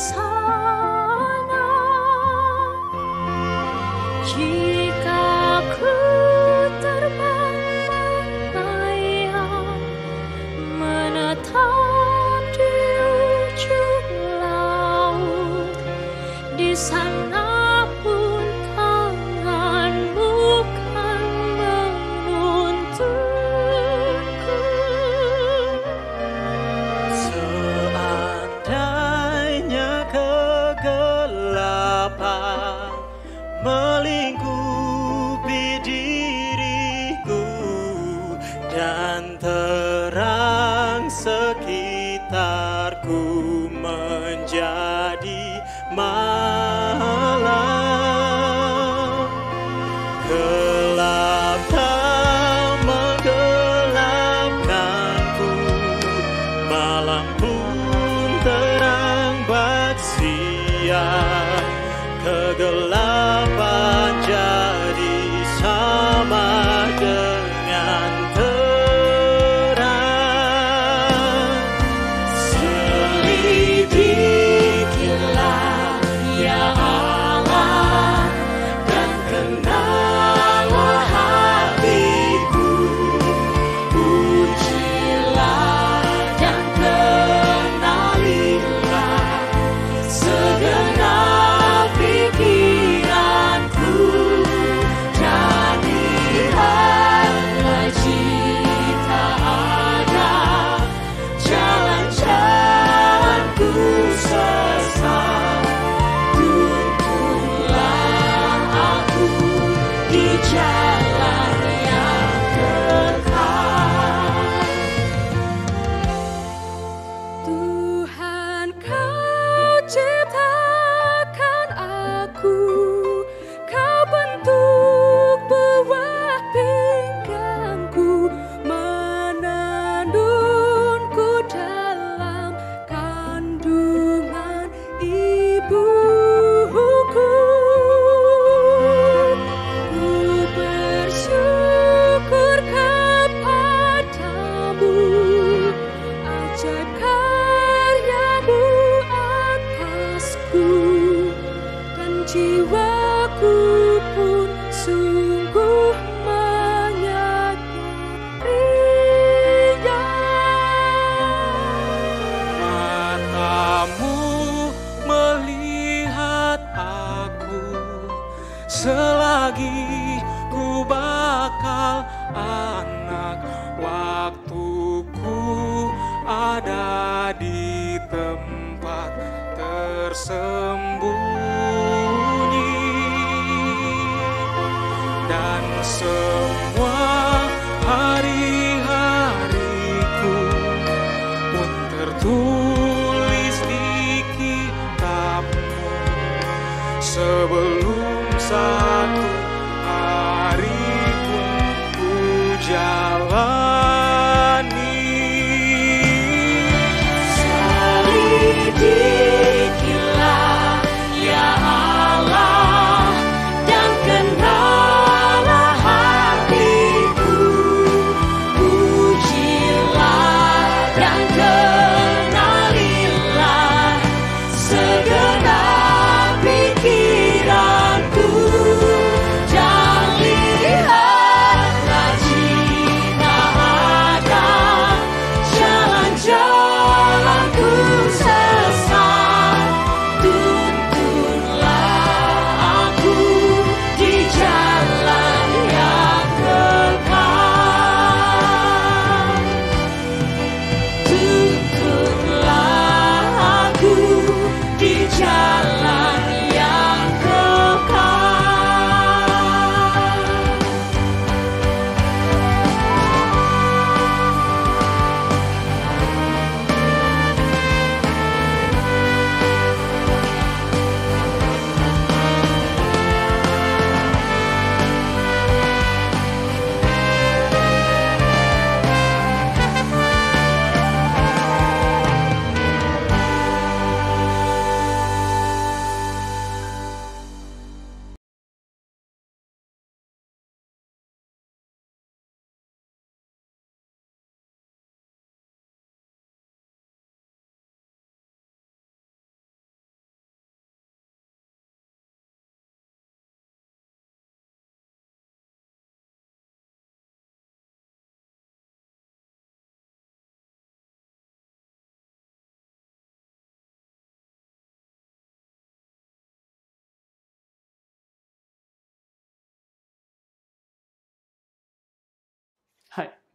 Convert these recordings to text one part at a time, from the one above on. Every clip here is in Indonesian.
sana. Jika ku terbang melayang, menetap di ujung laut, di sana pun tanganmu kan menuntunku. Seandainya kegelapan melingkupi diriku dan terang sekitarku menjadi malam, gelap tak menggelapkanku, malam pun terang bak siang, kegelapan jadi sama dengan terang. Selidikilah ya Allah, dan kenallah hatiku, ujilah dan kenalilah segenap pikiranku, dan lihatlah jika ada jalan-jalanku sesat, tuntunlah aku di jalan yang kekal. Tuhan, Kau ciptakan aku, Kau bentuk buah pinggangku, menandungku dalam kandungan ibuku. Ku bersyukur kepadamu, ajaib karyamu atasku, dan jiwaku pun sungguh menyadarinya. Matamu melihat aku selagi ku bakal anak, waktuku ada di tempat tersembunyi, dan semua hari-hariku pun tertulis di kitabmu sebelum satu hari pun ku jalani. Selidikilah ya Allah, dan kenallah hatiku, ujilah dan kenalilah segenap pikiranku, dan lihatlah jika ada jalan-jalanku sesat,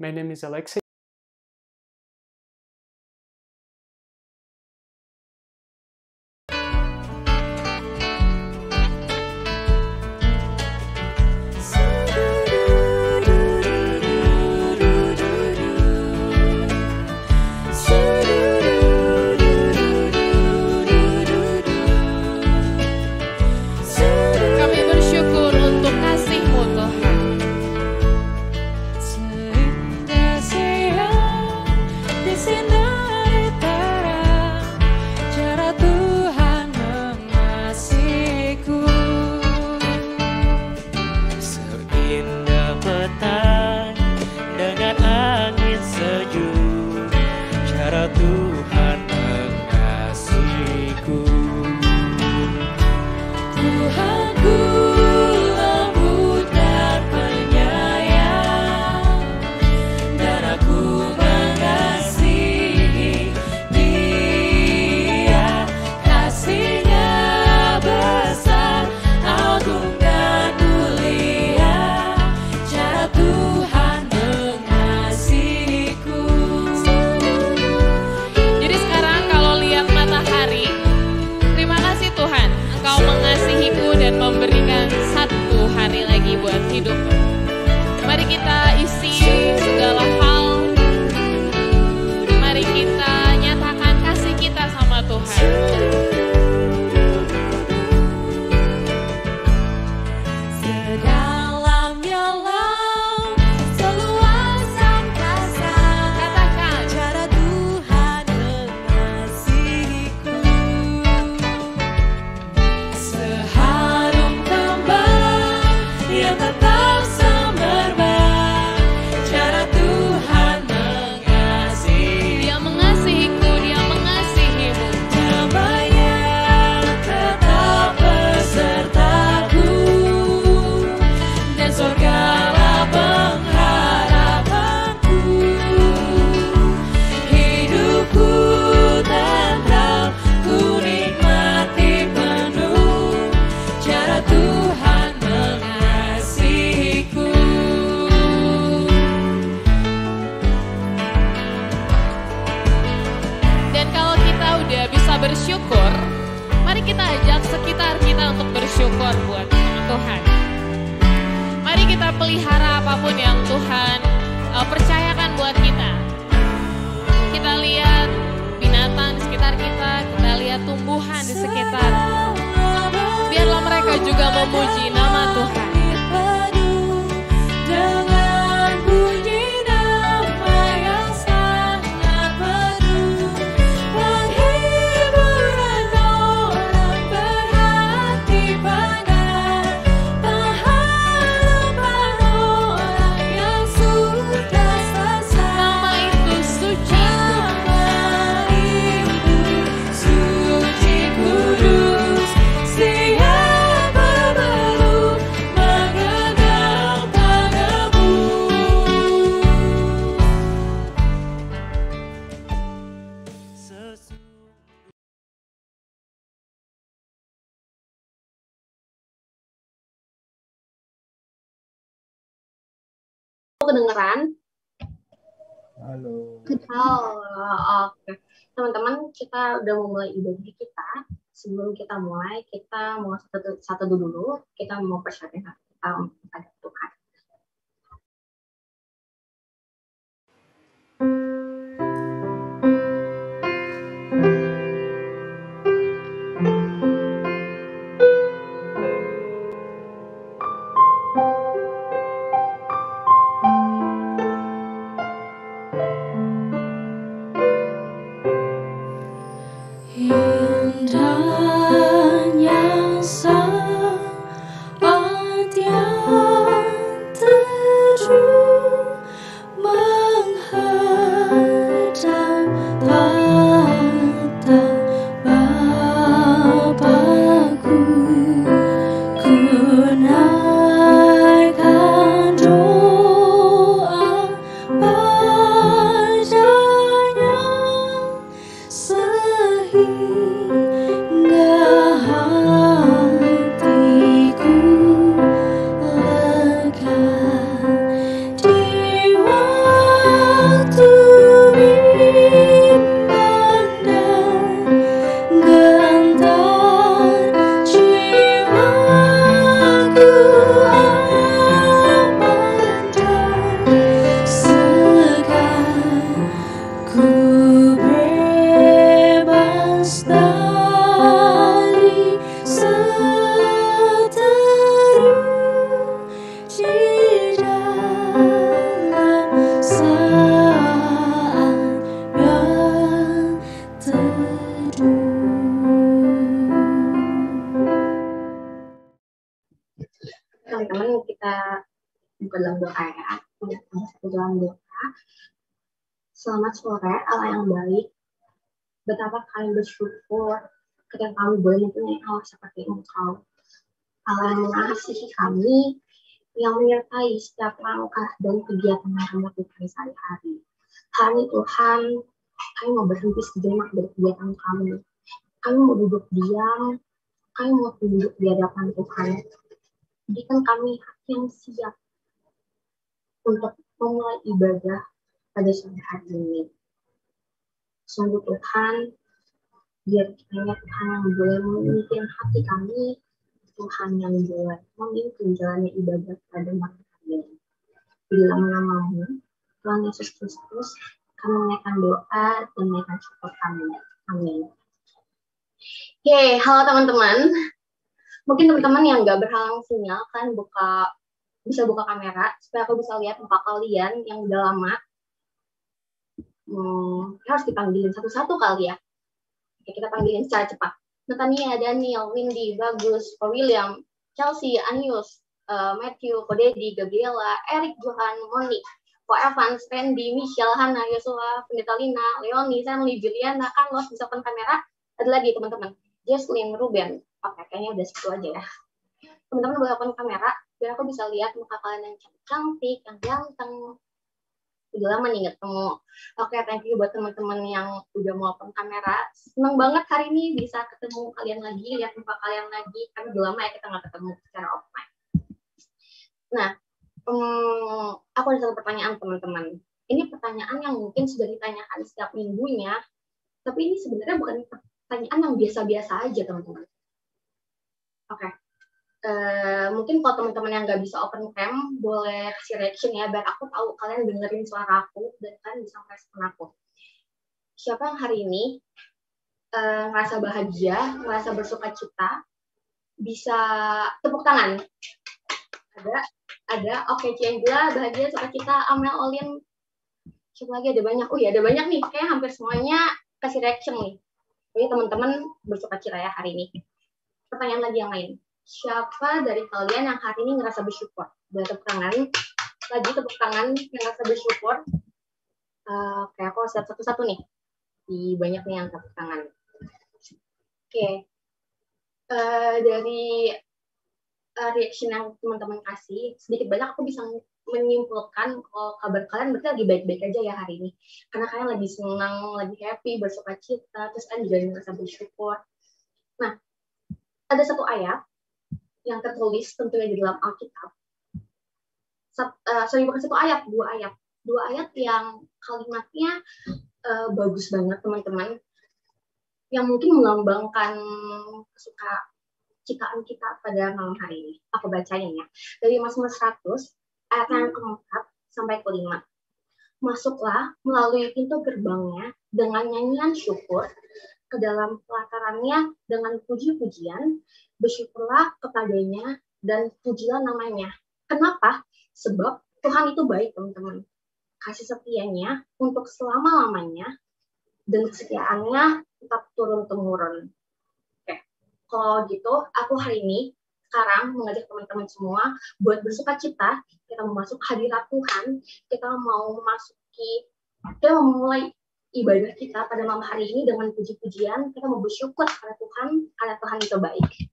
My name is Alexei. Kami bersyukur untuk kasih-Mu Tuhan. Seindah siang disinari terang, cara Tuhan mengasihiku. Seindah petang dengan angin sejuk, cara Tuhan mengasihiku. Tuhanku lembut dan penyayang, dan aku mengasihi Dia. Kasih-Nya besar, agung dan mulia, cara Tuhan mengasihiku. Jadi sekarang kalau lihat matahari, terima kasih Tuhan, Engkau mengasihiku dan memberikan satu hari lagi buat hidup. Mari kita isi segala hal. Mari kita nyatakan kasih kita sama Tuhan. Sedalam-dalam, seluas angkasa, Katakan, cara Tuhan mengasihiku. Seharum kembang yang tetap semerbak, cara Tuhan mengasihi. Dia mengasihiku, Dia mengasihimu. Damai-Nya tetap besertaku, dan surgalah pengharapanku. Hidupku tentram, ku nikmati penuh, cara Tuhan mengasihiku. Dan kalau kita udah bisa bersyukur, mari kita ajak sekitar kita untuk bersyukur buat Tuhan. Mari kita pelihara apapun yang Tuhan percayakan buat kita. Kita lihat binatang di sekitar kita, kita lihat tumbuhan di sekitar. Biarlah mereka juga memuji nama Tuhan. Dengan bunyi nama yang sangat merdu, penghiburan orang berhati pandai, pengharapan orang yang sudah selesai. Nama itu suci. Nama itu suci kudus, siapa perlu mengenal padamu. Kedengeran? Halo. Oke. Teman-teman, kita udah mau mulai ibadah kita. Sebelum kita mulai, kita mau satu dulu. Kita mau persiapkan hati kita untuk menghadap Tuhan. Indahnya sangat yang dalam doa. Selamat sore Allah yang baik. Betapa kami bersyukur ketika kami boleh mempunyai Allah seperti Engkau. Allah yang mengasihi kami, yang menyertai setiap langkah dan kegiatan yang kami lakukan sehari-hari. Hari Tuhan, kami mau berhenti sejenak dari kegiatan kami. Kami mau duduk diam, kami mau duduk di hadapan Tuhan. Jadikan kami yang siap untuk memulai ibadah pada sore hari ini. Sungguh Tuhan, biar kiranya Tuhan yang boleh memimpin hati kami, Tuhan yang boleh memimpin jalannya ibadah pada malam hari ini. Di dalam nama-Mu, Tuhan Yesus Kristus, kami menaikkan doa dan menaikkan syukur kami. Amin. Oke, halo teman-teman. Mungkin teman-teman yang nggak berhalang sinyal kan bisa buka kamera supaya aku bisa lihat muka kalian yang udah lama. Harus dipanggilin satu-satu kali ya. Oke, kita panggilin secara cepat. Natania, Daniel, Windy, Bagus, William, Chelsea, Anius, Matthew, Kodedi, Gabriela, Eric, Johan, Monique, Evans, Randy, Michelle, Hana, Yosua, Pendeta Lina, Leoni, Sanli, Juliana, Carlos, bisa open kamera. Ada lagi teman-teman, Jesslyn, Ruben. Oke, kayaknya udah segitu aja ya. Teman-teman boleh open kamera biar aku bisa lihat muka kalian yang cantik, yang ganteng. Udah lama nih nggak ketemu. Oke, thank you buat teman-teman yang udah mau open kamera. Seneng banget hari ini bisa ketemu kalian lagi, lihat muka kalian lagi. Karena udah lama ya kita nggak ketemu secara offline. Nah, aku ada satu pertanyaan teman-teman. Ini pertanyaan yang mungkin sudah ditanyakan setiap minggunya, tapi ini sebenarnya bukan pertanyaan yang biasa-biasa aja teman-teman. Oke. Mungkin kalau teman-teman yang nggak bisa open cam boleh kasih reaction ya biar aku tahu kalian dengerin suara aku dan kalian bisa merespon aku. Siapa yang hari ini ngerasa bahagia, ngerasa bersuka-cita, bisa tepuk tangan? Ada. Oke, Cianjula bahagia, sukacita, Amel, Olin, siapa lagi? Ada banyak. Oh iya, ada banyak nih. Kayak hampir semuanya kasih reaction nih. Jadi teman-teman bersuka-cita ya hari ini. Pertanyaan lagi yang lain. Siapa dari kalian yang hari ini ngerasa bersyukur? Boleh tepuk tangan. Lagi tepuk tangan yang ngerasa bersyukur. Oke, aku harus satu-satu nih. Di banyak nih yang tepuk tangan. Oke. Dari reaction yang teman-teman kasih, sedikit banyak aku bisa menyimpulkan kalau kabar kalian berarti lagi baik-baik aja ya hari ini. Karena kalian lagi senang, lagi happy, bersuka-cita, terus kalian juga ngerasa bersyukur. Nah, ada satu ayat yang tertulis tentunya di dalam Alkitab. Bukan satu ayat, dua ayat. Dua ayat yang kalimatnya bagus banget teman-teman. Yang mungkin melambangkan kesukaan kita pada malam hari ini. Aku bacain ya. Dari Mazmur 100, ayat yang ke-4 sampai ke-5. Masuklah melalui pintu gerbangnya dengan nyanyian syukur, ke dalam pelatarannya dengan puji-pujian, bersyukurlah kepadanya dan pujilah namanya. Kenapa? Sebab Tuhan itu baik, teman-teman. Kasih setianya untuk selama-lamanya dan kesetiaannya tetap turun-temurun. Oke, kalau gitu aku hari ini sekarang mengajak teman-teman semua buat bersuka-cita. Kita mau masuk hadirat Tuhan, kita mau memulai ibadah kita pada malam hari ini dengan puji-pujian. Kita mau bersyukur kepada Tuhan karena Tuhan itu baik.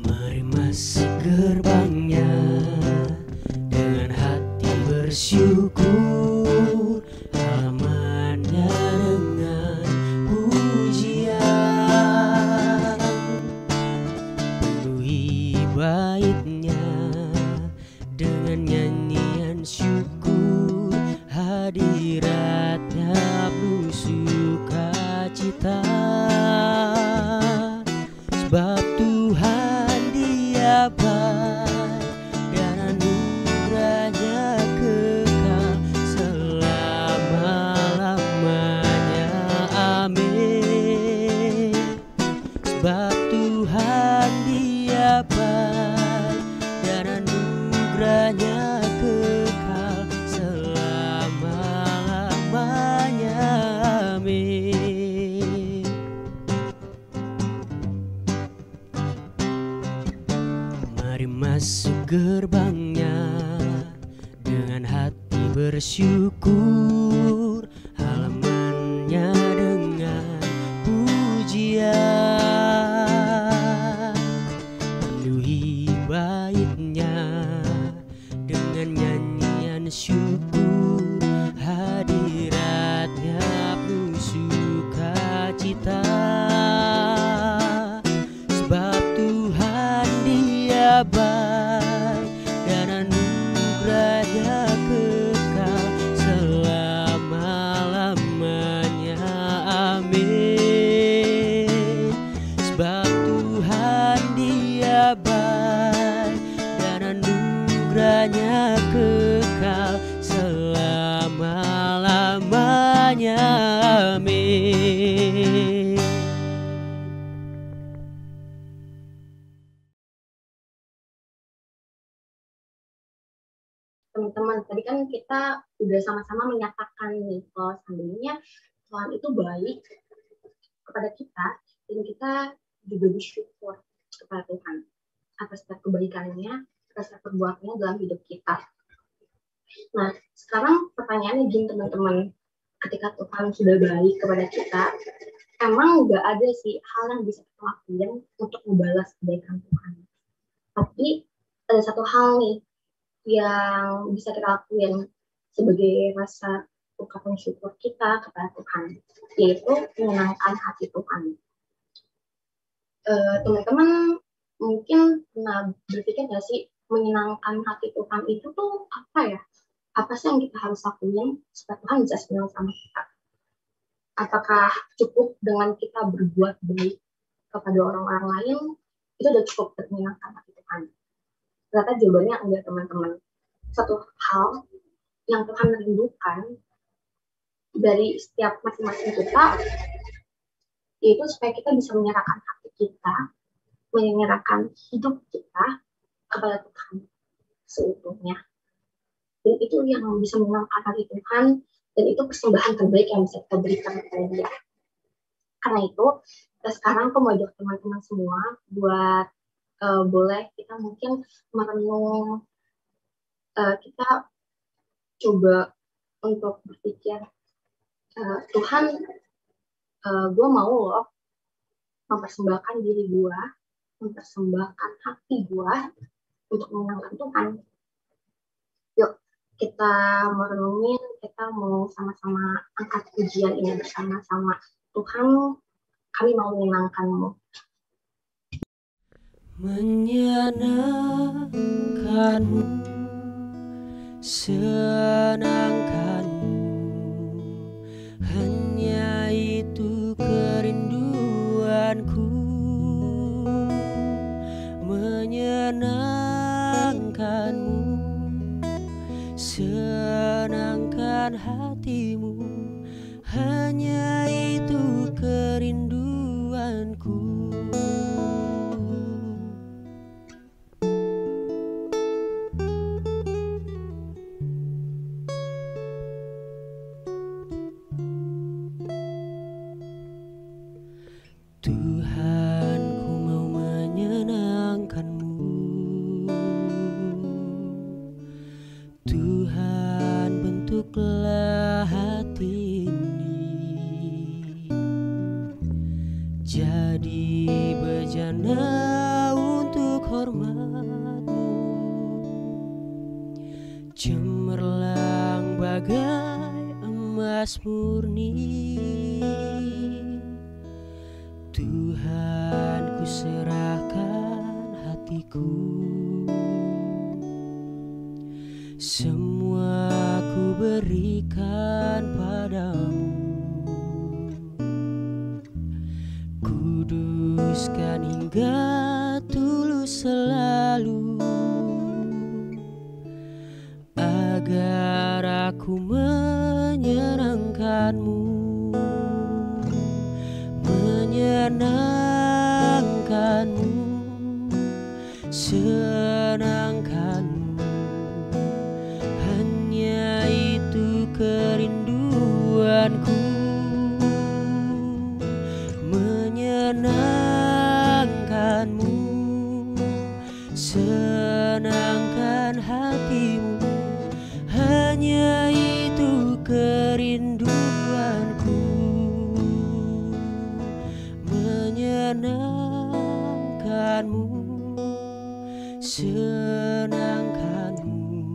Mari masuk gerbangnya dengan hati bersyukur, halamannya dengan pujian, penuhi baitnya masuk gerbangnya dengan hati bersyukur, halamannya dengan pujian, penuhi baitnya dengan nyanyian syukur, hadiratnya penuh sukacita. Sebab Tuhan Dia baik dan anugerahnya kekal selama-lamanya. Amin. Sebab Tuhan Dia baik dan anugerahnya kekal selama-lamanya. Amin. Teman-teman, tadi kan kita udah sama-sama menyatakan nih kalau seandainya Tuhan itu baik kepada kita dan kita juga bersyukur kepada Tuhan atas setiap kebaikannya, atas setiap perbuatannya dalam hidup kita. Nah, sekarang pertanyaannya gini teman-teman, ketika Tuhan sudah baik kepada kita, emang nggak ada sih hal yang bisa kita lakuin untuk membalas kebaikan Tuhan. Tapi ada satu hal nih yang bisa kita lakuin sebagai rasa ungkapan syukur kita kepada Tuhan, yaitu menyenangkan hati Tuhan. Teman-teman mungkin pernah berpikir nggak sih, menyenangkan hati Tuhan itu tuh apa ya? Apa sih yang kita harus lakuin supaya Tuhan bisa senang sama kita? Apakah cukup dengan kita berbuat baik kepada orang-orang lain, itu udah cukup untuk menyenangkan hati Tuhan? Ternyata jawabannya enggak teman-teman. Satu hal yang Tuhan rindukan dari setiap masing-masing kita, yaitu supaya kita bisa menyerahkan hati kita, menyerahkan hidup kita kepada Tuhan seutuhnya. Dan itu yang bisa menyenangkan hati Tuhan, dan itu persembahan terbaik yang bisa kita berikan kepada Dia. Karena itu, sekarang aku mau ajak teman-teman semua buat boleh kita mungkin merenung, kita coba untuk berpikir, Tuhan, gue mau loh mempersembahkan diri gue, mempersembahkan hati gue untuk menyenangkan Tuhan. Yuk, kita merenungin, kita mau sama-sama angkat pujian ini bersama-sama. Tuhan, kami mau menyenangkan-Mu. Menyenangkanmu, senangkanmu, hanya itu kerinduanku. Menyenangkanmu, senangkan hatimu, hanya itu kerinduanku. Tuhan, ku mau menyenangkan-Mu. Tuhan, bentuklah hati ini jadi bejana untuk hormat-Mu, cemerlang bagai emas murni. Tuhan, ku serahkan hatiku, semua ku berikan padamu. Kuduskan hingga tulus selalu, agar aku menyenangkan-Mu. Menyenangkan-Mu, senangkan-Mu, hanya itu kerinduanku. Menyenangkan-Mu, senangkan-Mu, senangkanmu,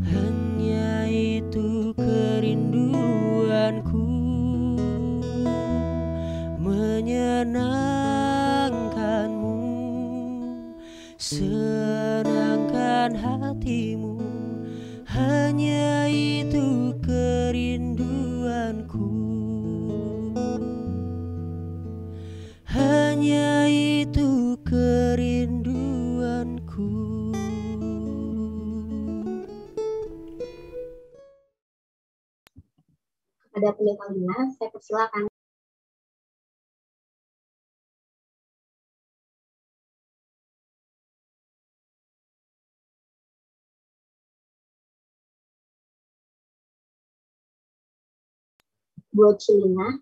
hanya itu kerinduanku, menyenangkanmu, senangkan hatimu, hanya itu kerinduanku, hanya itu kerinduanku. Kepada pendeta Lina, saya persilakan. Buat Cilina,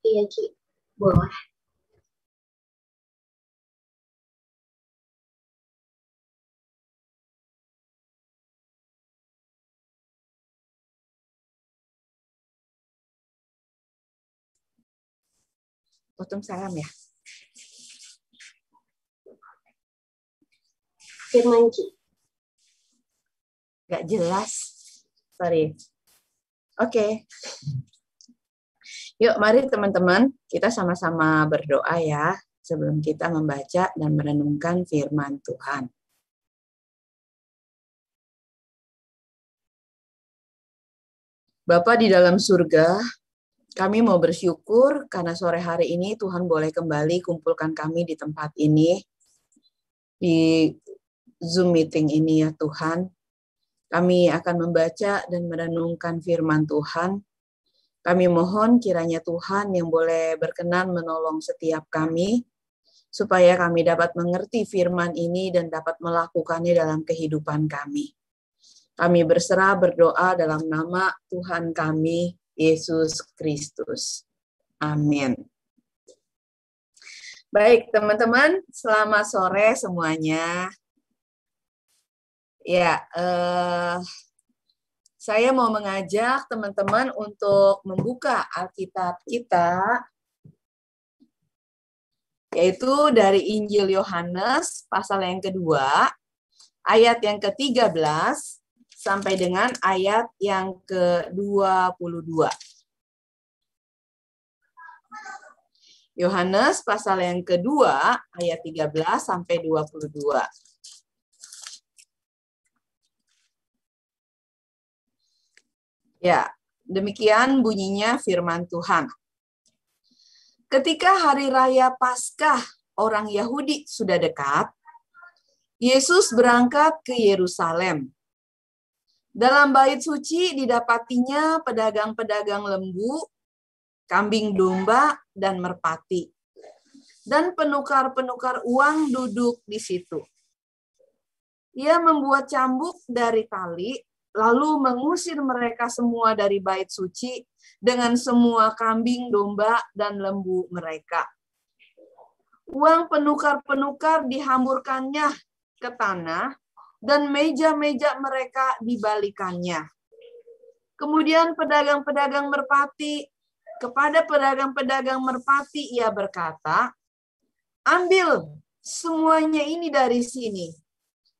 iya Ci, boleh. Tutum salam ya. Firman Ci. Gak jelas. Sorry. Oke. Yuk, mari teman-teman, kita sama-sama berdoa ya sebelum kita membaca dan merenungkan firman Tuhan. Bapa di dalam surga, kami mau bersyukur karena sore hari ini Tuhan boleh kembali kumpulkan kami di tempat ini, di Zoom meeting ini ya Tuhan. Kami akan membaca dan merenungkan firman Tuhan. Kami mohon kiranya Tuhan yang boleh berkenan menolong setiap kami, supaya kami dapat mengerti firman ini dan dapat melakukannya dalam kehidupan kami. Kami berserah berdoa dalam nama Tuhan kami, Yesus Kristus. Amin. Baik teman-teman, selamat sore semuanya. Ya, saya mau mengajak teman-teman untuk membuka Alkitab kita, yaitu dari Injil Yohanes pasal yang kedua, ayat yang ke-13 sampai dengan ayat yang ke-22. Yohanes pasal yang kedua, ayat 13 sampai 22. Ya, demikian bunyinya firman Tuhan. Ketika hari raya Paskah orang Yahudi sudah dekat, Yesus berangkat ke Yerusalem. Dalam bait suci didapatinya pedagang-pedagang lembu, kambing domba, dan merpati. Dan penukar-penukar uang duduk di situ. Ia membuat cambuk dari tali, lalu mengusir mereka semua dari bait suci dengan semua kambing, domba, dan lembu mereka. Uang penukar-penukar dihamburkannya ke tanah, dan meja-meja mereka dibalikannya. Kemudian pedagang-pedagang merpati, kepada pedagang-pedagang merpati ia berkata, "Ambil semuanya ini dari sini.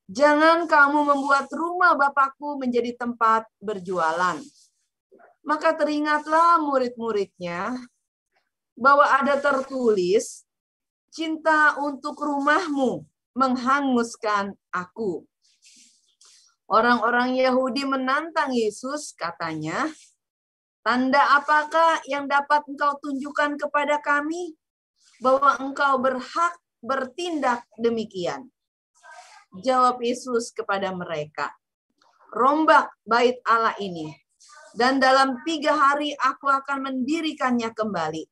Jangan kamu membuat rumah Bapakku menjadi tempat berjualan." Maka teringatlah murid-muridnya bahwa ada tertulis, "Cinta untuk rumahmu menghanguskan aku." Orang-orang Yahudi menantang Yesus, katanya, "Tanda apakah yang dapat engkau tunjukkan kepada kami bahwa engkau berhak bertindak demikian?" Jawab Yesus kepada mereka, "Rombak bait Allah ini, dan dalam 3 hari aku akan mendirikannya kembali."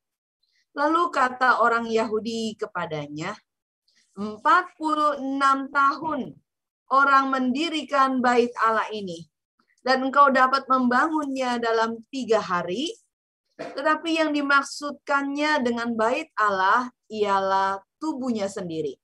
Lalu kata orang Yahudi kepadanya, 46 tahun orang mendirikan bait Allah ini, dan engkau dapat membangunnya dalam 3 hari? Tetapi yang dimaksudkannya dengan bait Allah ialah tubuhnya sendiri.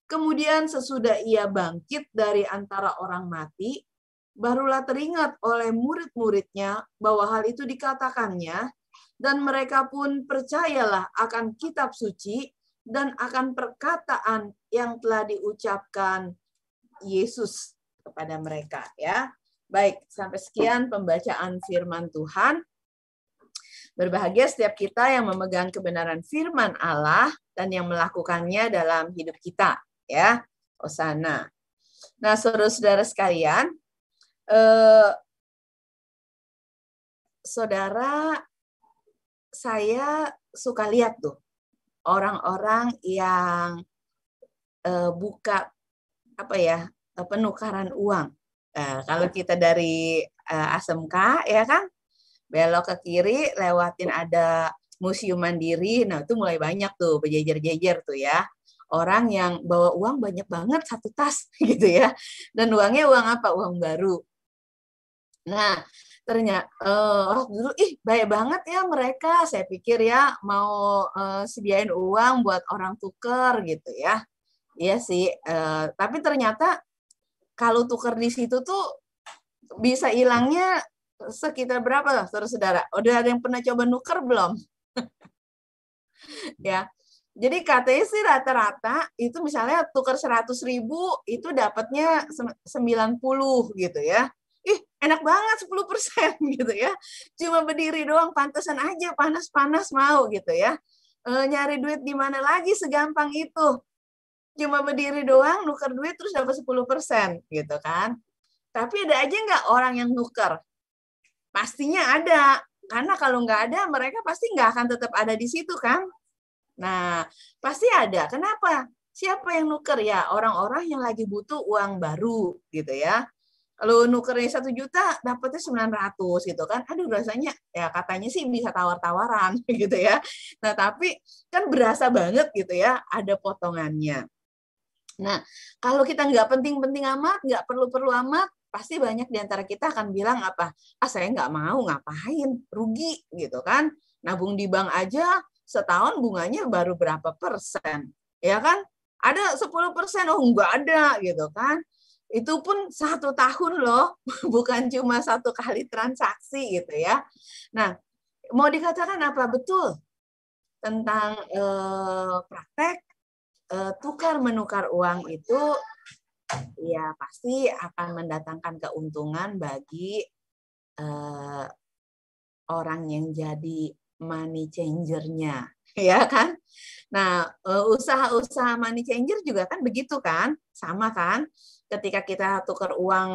Kemudian sesudah ia bangkit dari antara orang mati, barulah teringat oleh murid-muridnya bahwa hal itu dikatakannya, dan mereka pun percayalah akan kitab suci dan akan perkataan yang telah diucapkan Yesus kepada mereka, ya. Baik, sampai sekian pembacaan firman Tuhan. Berbahagia setiap kita yang memegang kebenaran firman Allah dan yang melakukannya dalam hidup kita, ya. Hosana. Nah, saudara-saudara sekalian, saudara, saya suka lihat tuh orang-orang yang buka penukaran uang. Kalau kita dari ASMK, ya kan, belok ke kiri, lewatin ada Museum Mandiri, nah itu mulai banyak tuh berjejer-jejer tuh ya. Orang yang bawa uang banyak banget, satu tas gitu ya. Dan uangnya uang apa? Uang baru. Nah, ternyata dulu baik banget ya mereka. Saya pikir ya mau sediain uang buat orang tuker gitu ya. Iya sih. Tapi ternyata kalau tuker di situ tuh bisa hilangnya sekitar berapa, saudara-saudara? Udah ada yang pernah coba nuker belum? Ya. Jadi katanya sih rata-rata itu misalnya tukar 100.000 itu dapatnya 90 gitu ya. Enak banget 10% gitu ya. Cuma berdiri doang, pantesan aja panas-panas mau gitu ya. Nyari duit di mana lagi segampang itu. Cuma berdiri doang, nuker duit terus dapat 10% gitu kan. Tapi ada aja nggak orang yang nuker? Pastinya ada. Karena kalau nggak ada, mereka pasti nggak akan tetap ada di situ kan. Nah, pasti ada. Kenapa? Siapa yang nuker? Ya, orang-orang yang lagi butuh uang baru gitu ya. Kalau nukernya 1 juta, dapatnya 900 gitu kan. Aduh, rasanya ya katanya sih bisa tawar-tawaran gitu ya. Nah, tapi kan berasa banget gitu ya, ada potongannya. Nah, kalau kita nggak penting-penting amat, nggak perlu-perlu amat, pasti banyak di antara kita akan bilang apa? Saya nggak mau, ngapain? Rugi gitu kan. Nabung di bank aja setahun bunganya baru berapa persen. Ya kan? Ada 10%, nggak ada gitu kan. Itu pun 1 tahun loh, bukan cuma 1 kali transaksi gitu ya. Nah, mau dikatakan apa? Betul tentang praktek tukar-menukar uang itu ya pasti akan mendatangkan keuntungan bagi orang yang jadi money changer-nya, ya kan? Nah, usaha-usaha money changer juga kan begitu kan? Sama kan? Ketika kita tukar uang,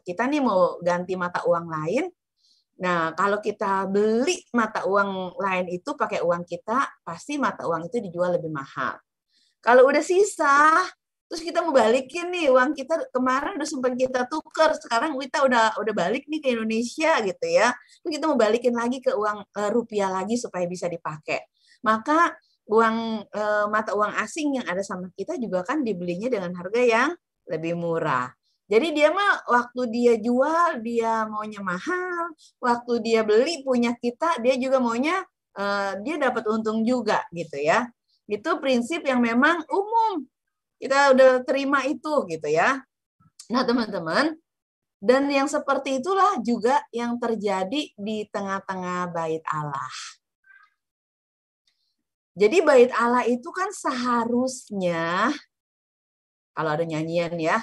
kita nih mau ganti mata uang lain. Nah, kalau kita beli mata uang lain itu pakai uang kita, pasti mata uang itu dijual lebih mahal. Kalau udah sisa, terus kita mau balikin nih uang kita kemarin udah sempat kita tukar, sekarang kita udah balik nih ke Indonesia gitu ya. Terus kita mau balikin lagi ke uang rupiah lagi supaya bisa dipakai. Maka uang mata uang asing yang ada sama kita juga kan dibelinya dengan harga yang lebih murah. Jadi dia mah waktu dia jual dia maunya mahal, waktu dia beli punya kita dia juga maunya dia dapat untung juga gitu ya. Itu prinsip yang memang umum. Kita udah terima itu gitu ya. Nah, teman-teman, dan yang seperti itulah juga yang terjadi di tengah-tengah bait Allah. Jadi bait Allah itu kan seharusnya kalau ada nyanyian ya,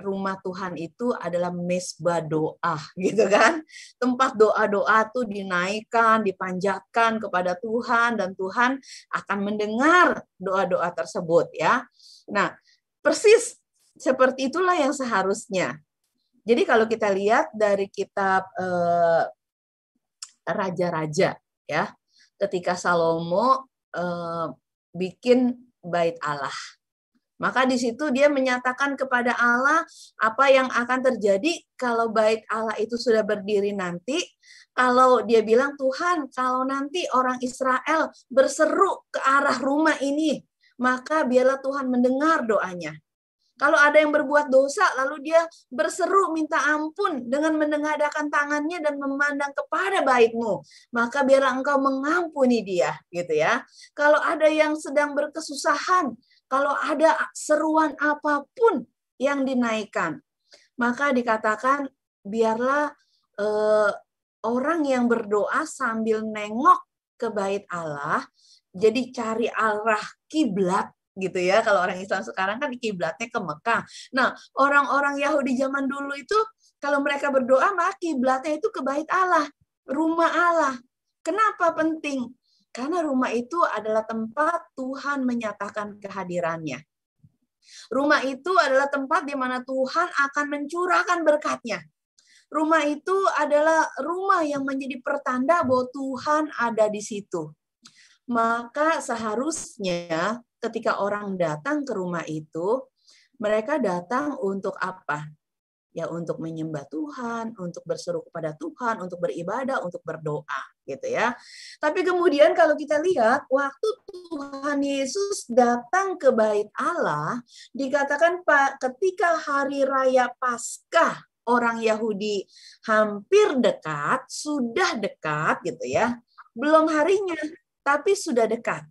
rumah Tuhan itu adalah mesbah doa gitu kan. Tempat doa-doa tuh dinaikkan, dipanjatkan kepada Tuhan dan Tuhan akan mendengar doa-doa tersebut ya. Nah, persis seperti itulah yang seharusnya. Jadi kalau kita lihat dari kitab Raja-Raja ya, ketika Salomo bikin bait Allah. Maka di situ dia menyatakan kepada Allah apa yang akan terjadi kalau bait Allah itu sudah berdiri nanti. Kalau dia bilang, Tuhan, kalau nanti orang Israel berseru ke arah rumah ini, maka biarlah Tuhan mendengar doanya. Kalau ada yang berbuat dosa, lalu dia berseru minta ampun dengan menengadahkan tangannya dan memandang kepada bait-Mu, maka biarlah Engkau mengampuni dia, gitu ya. Kalau ada yang sedang berkesusahan, kalau ada seruan apapun yang dinaikkan, maka dikatakan biarlah orang yang berdoa sambil nengok ke bait Allah, jadi cari arah kiblat gitu ya. Kalau orang Islam sekarang kan kiblatnya ke Mekah. Nah, orang-orang Yahudi zaman dulu itu kalau mereka berdoa maka kiblatnya itu ke bait Allah, rumah Allah. Kenapa penting? Karena rumah itu adalah tempat Tuhan menyatakan kehadirannya. Rumah itu adalah tempat di mana Tuhan akan mencurahkan berkat-Nya. Rumah itu adalah rumah yang menjadi pertanda bahwa Tuhan ada di situ. Maka seharusnya ketika orang datang ke rumah itu, mereka datang untuk apa? Ya untuk menyembah Tuhan, untuk berseru kepada Tuhan, untuk beribadah, untuk berdoa, gitu ya. Tapi kemudian kalau kita lihat waktu Tuhan Yesus datang ke bait Allah, dikatakan ketika hari raya Paskah orang Yahudi hampir dekat, sudah dekat gitu ya. Belum harinya, tapi sudah dekat.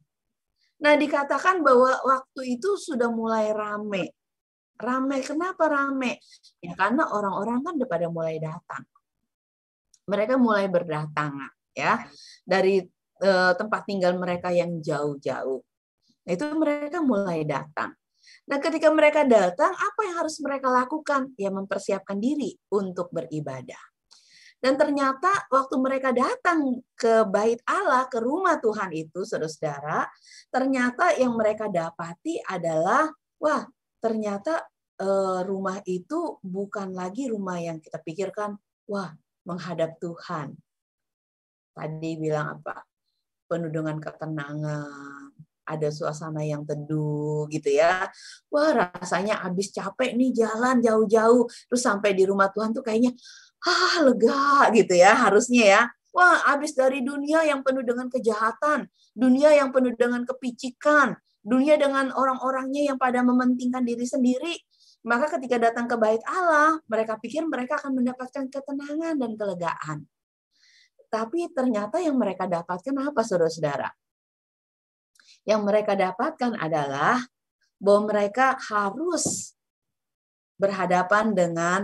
Nah, dikatakan bahwa waktu itu sudah mulai rame. Rame, kenapa rame? Ya karena orang-orang kan udah pada mulai datang. Mereka mulai berdatangan ya dari tempat tinggal mereka yang jauh-jauh. Nah, itu mereka mulai datang. Nah, ketika mereka datang, apa yang harus mereka lakukan? Ya mempersiapkan diri untuk beribadah. Dan ternyata waktu mereka datang ke bait Allah, ke rumah Tuhan itu, saudara-saudara, ternyata yang mereka dapati adalah, wah, ternyata rumah itu bukan lagi rumah yang kita pikirkan, wah, menghadap Tuhan. Tadi bilang apa? Penuh dengan ketenangan, ada suasana yang teduh gitu ya. Wah, rasanya habis capek nih jalan jauh-jauh, terus sampai di rumah Tuhan tuh kayaknya lega gitu ya, harusnya ya. Wah, habis dari dunia yang penuh dengan kejahatan, dunia yang penuh dengan kepicikan, dunia dengan orang-orangnya yang pada mementingkan diri sendiri. Maka ketika datang ke bait Allah, mereka pikir mereka akan mendapatkan ketenangan dan kelegaan. Tapi ternyata yang mereka dapatkan apa, saudara-saudara? Yang mereka dapatkan adalah bahwa mereka harus berhadapan dengan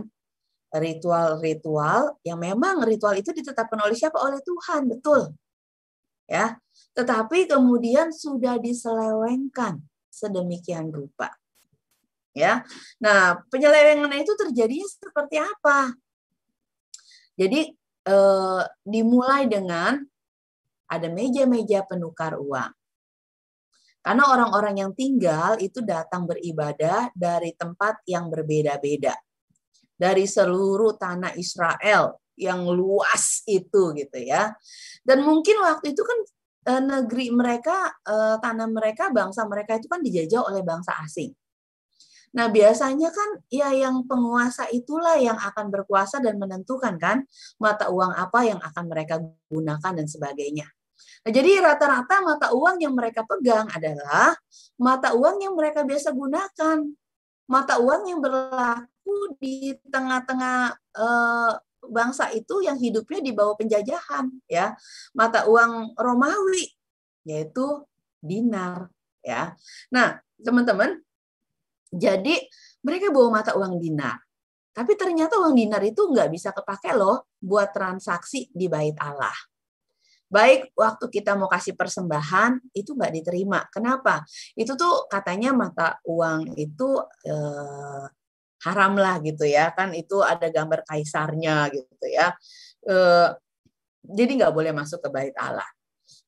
ritual-ritual yang memang ritual itu ditetapkan oleh siapa? Oleh Tuhan, betul. Ya. Tetapi kemudian sudah diselewengkan sedemikian rupa. Ya. Nah, penyelewengan itu terjadinya seperti apa? Jadi dimulai dengan ada meja-meja penukar uang. Karena orang-orang yang tinggal itu datang beribadah dari tempat yang berbeda-beda. Dari seluruh tanah Israel yang luas itu gitu ya. Dan mungkin waktu itu kan negeri mereka, tanah mereka, bangsa mereka itu kan dijajah oleh bangsa asing. Nah, biasanya kan ya yang penguasa itulah yang akan berkuasa dan menentukan kan mata uang apa yang akan mereka gunakan dan sebagainya. Nah, jadi rata-rata mata uang yang mereka pegang adalah mata uang yang mereka biasa gunakan. Mata uang yang berlaku di tengah-tengah bangsa itu yang hidupnya di bawah penjajahan ya. Mata uang Romawi yaitu dinar ya. Nah, teman-teman, jadi mereka bawa mata uang dinar. Tapi ternyata uang dinar itu nggak bisa kepake loh buat transaksi di bait Allah. Baik waktu kita mau kasih persembahan itu nggak diterima. Kenapa? Itu tuh katanya mata uang itu haram lah gitu ya. Kan itu ada gambar kaisarnya gitu ya. Jadi nggak boleh masuk ke bait Allah.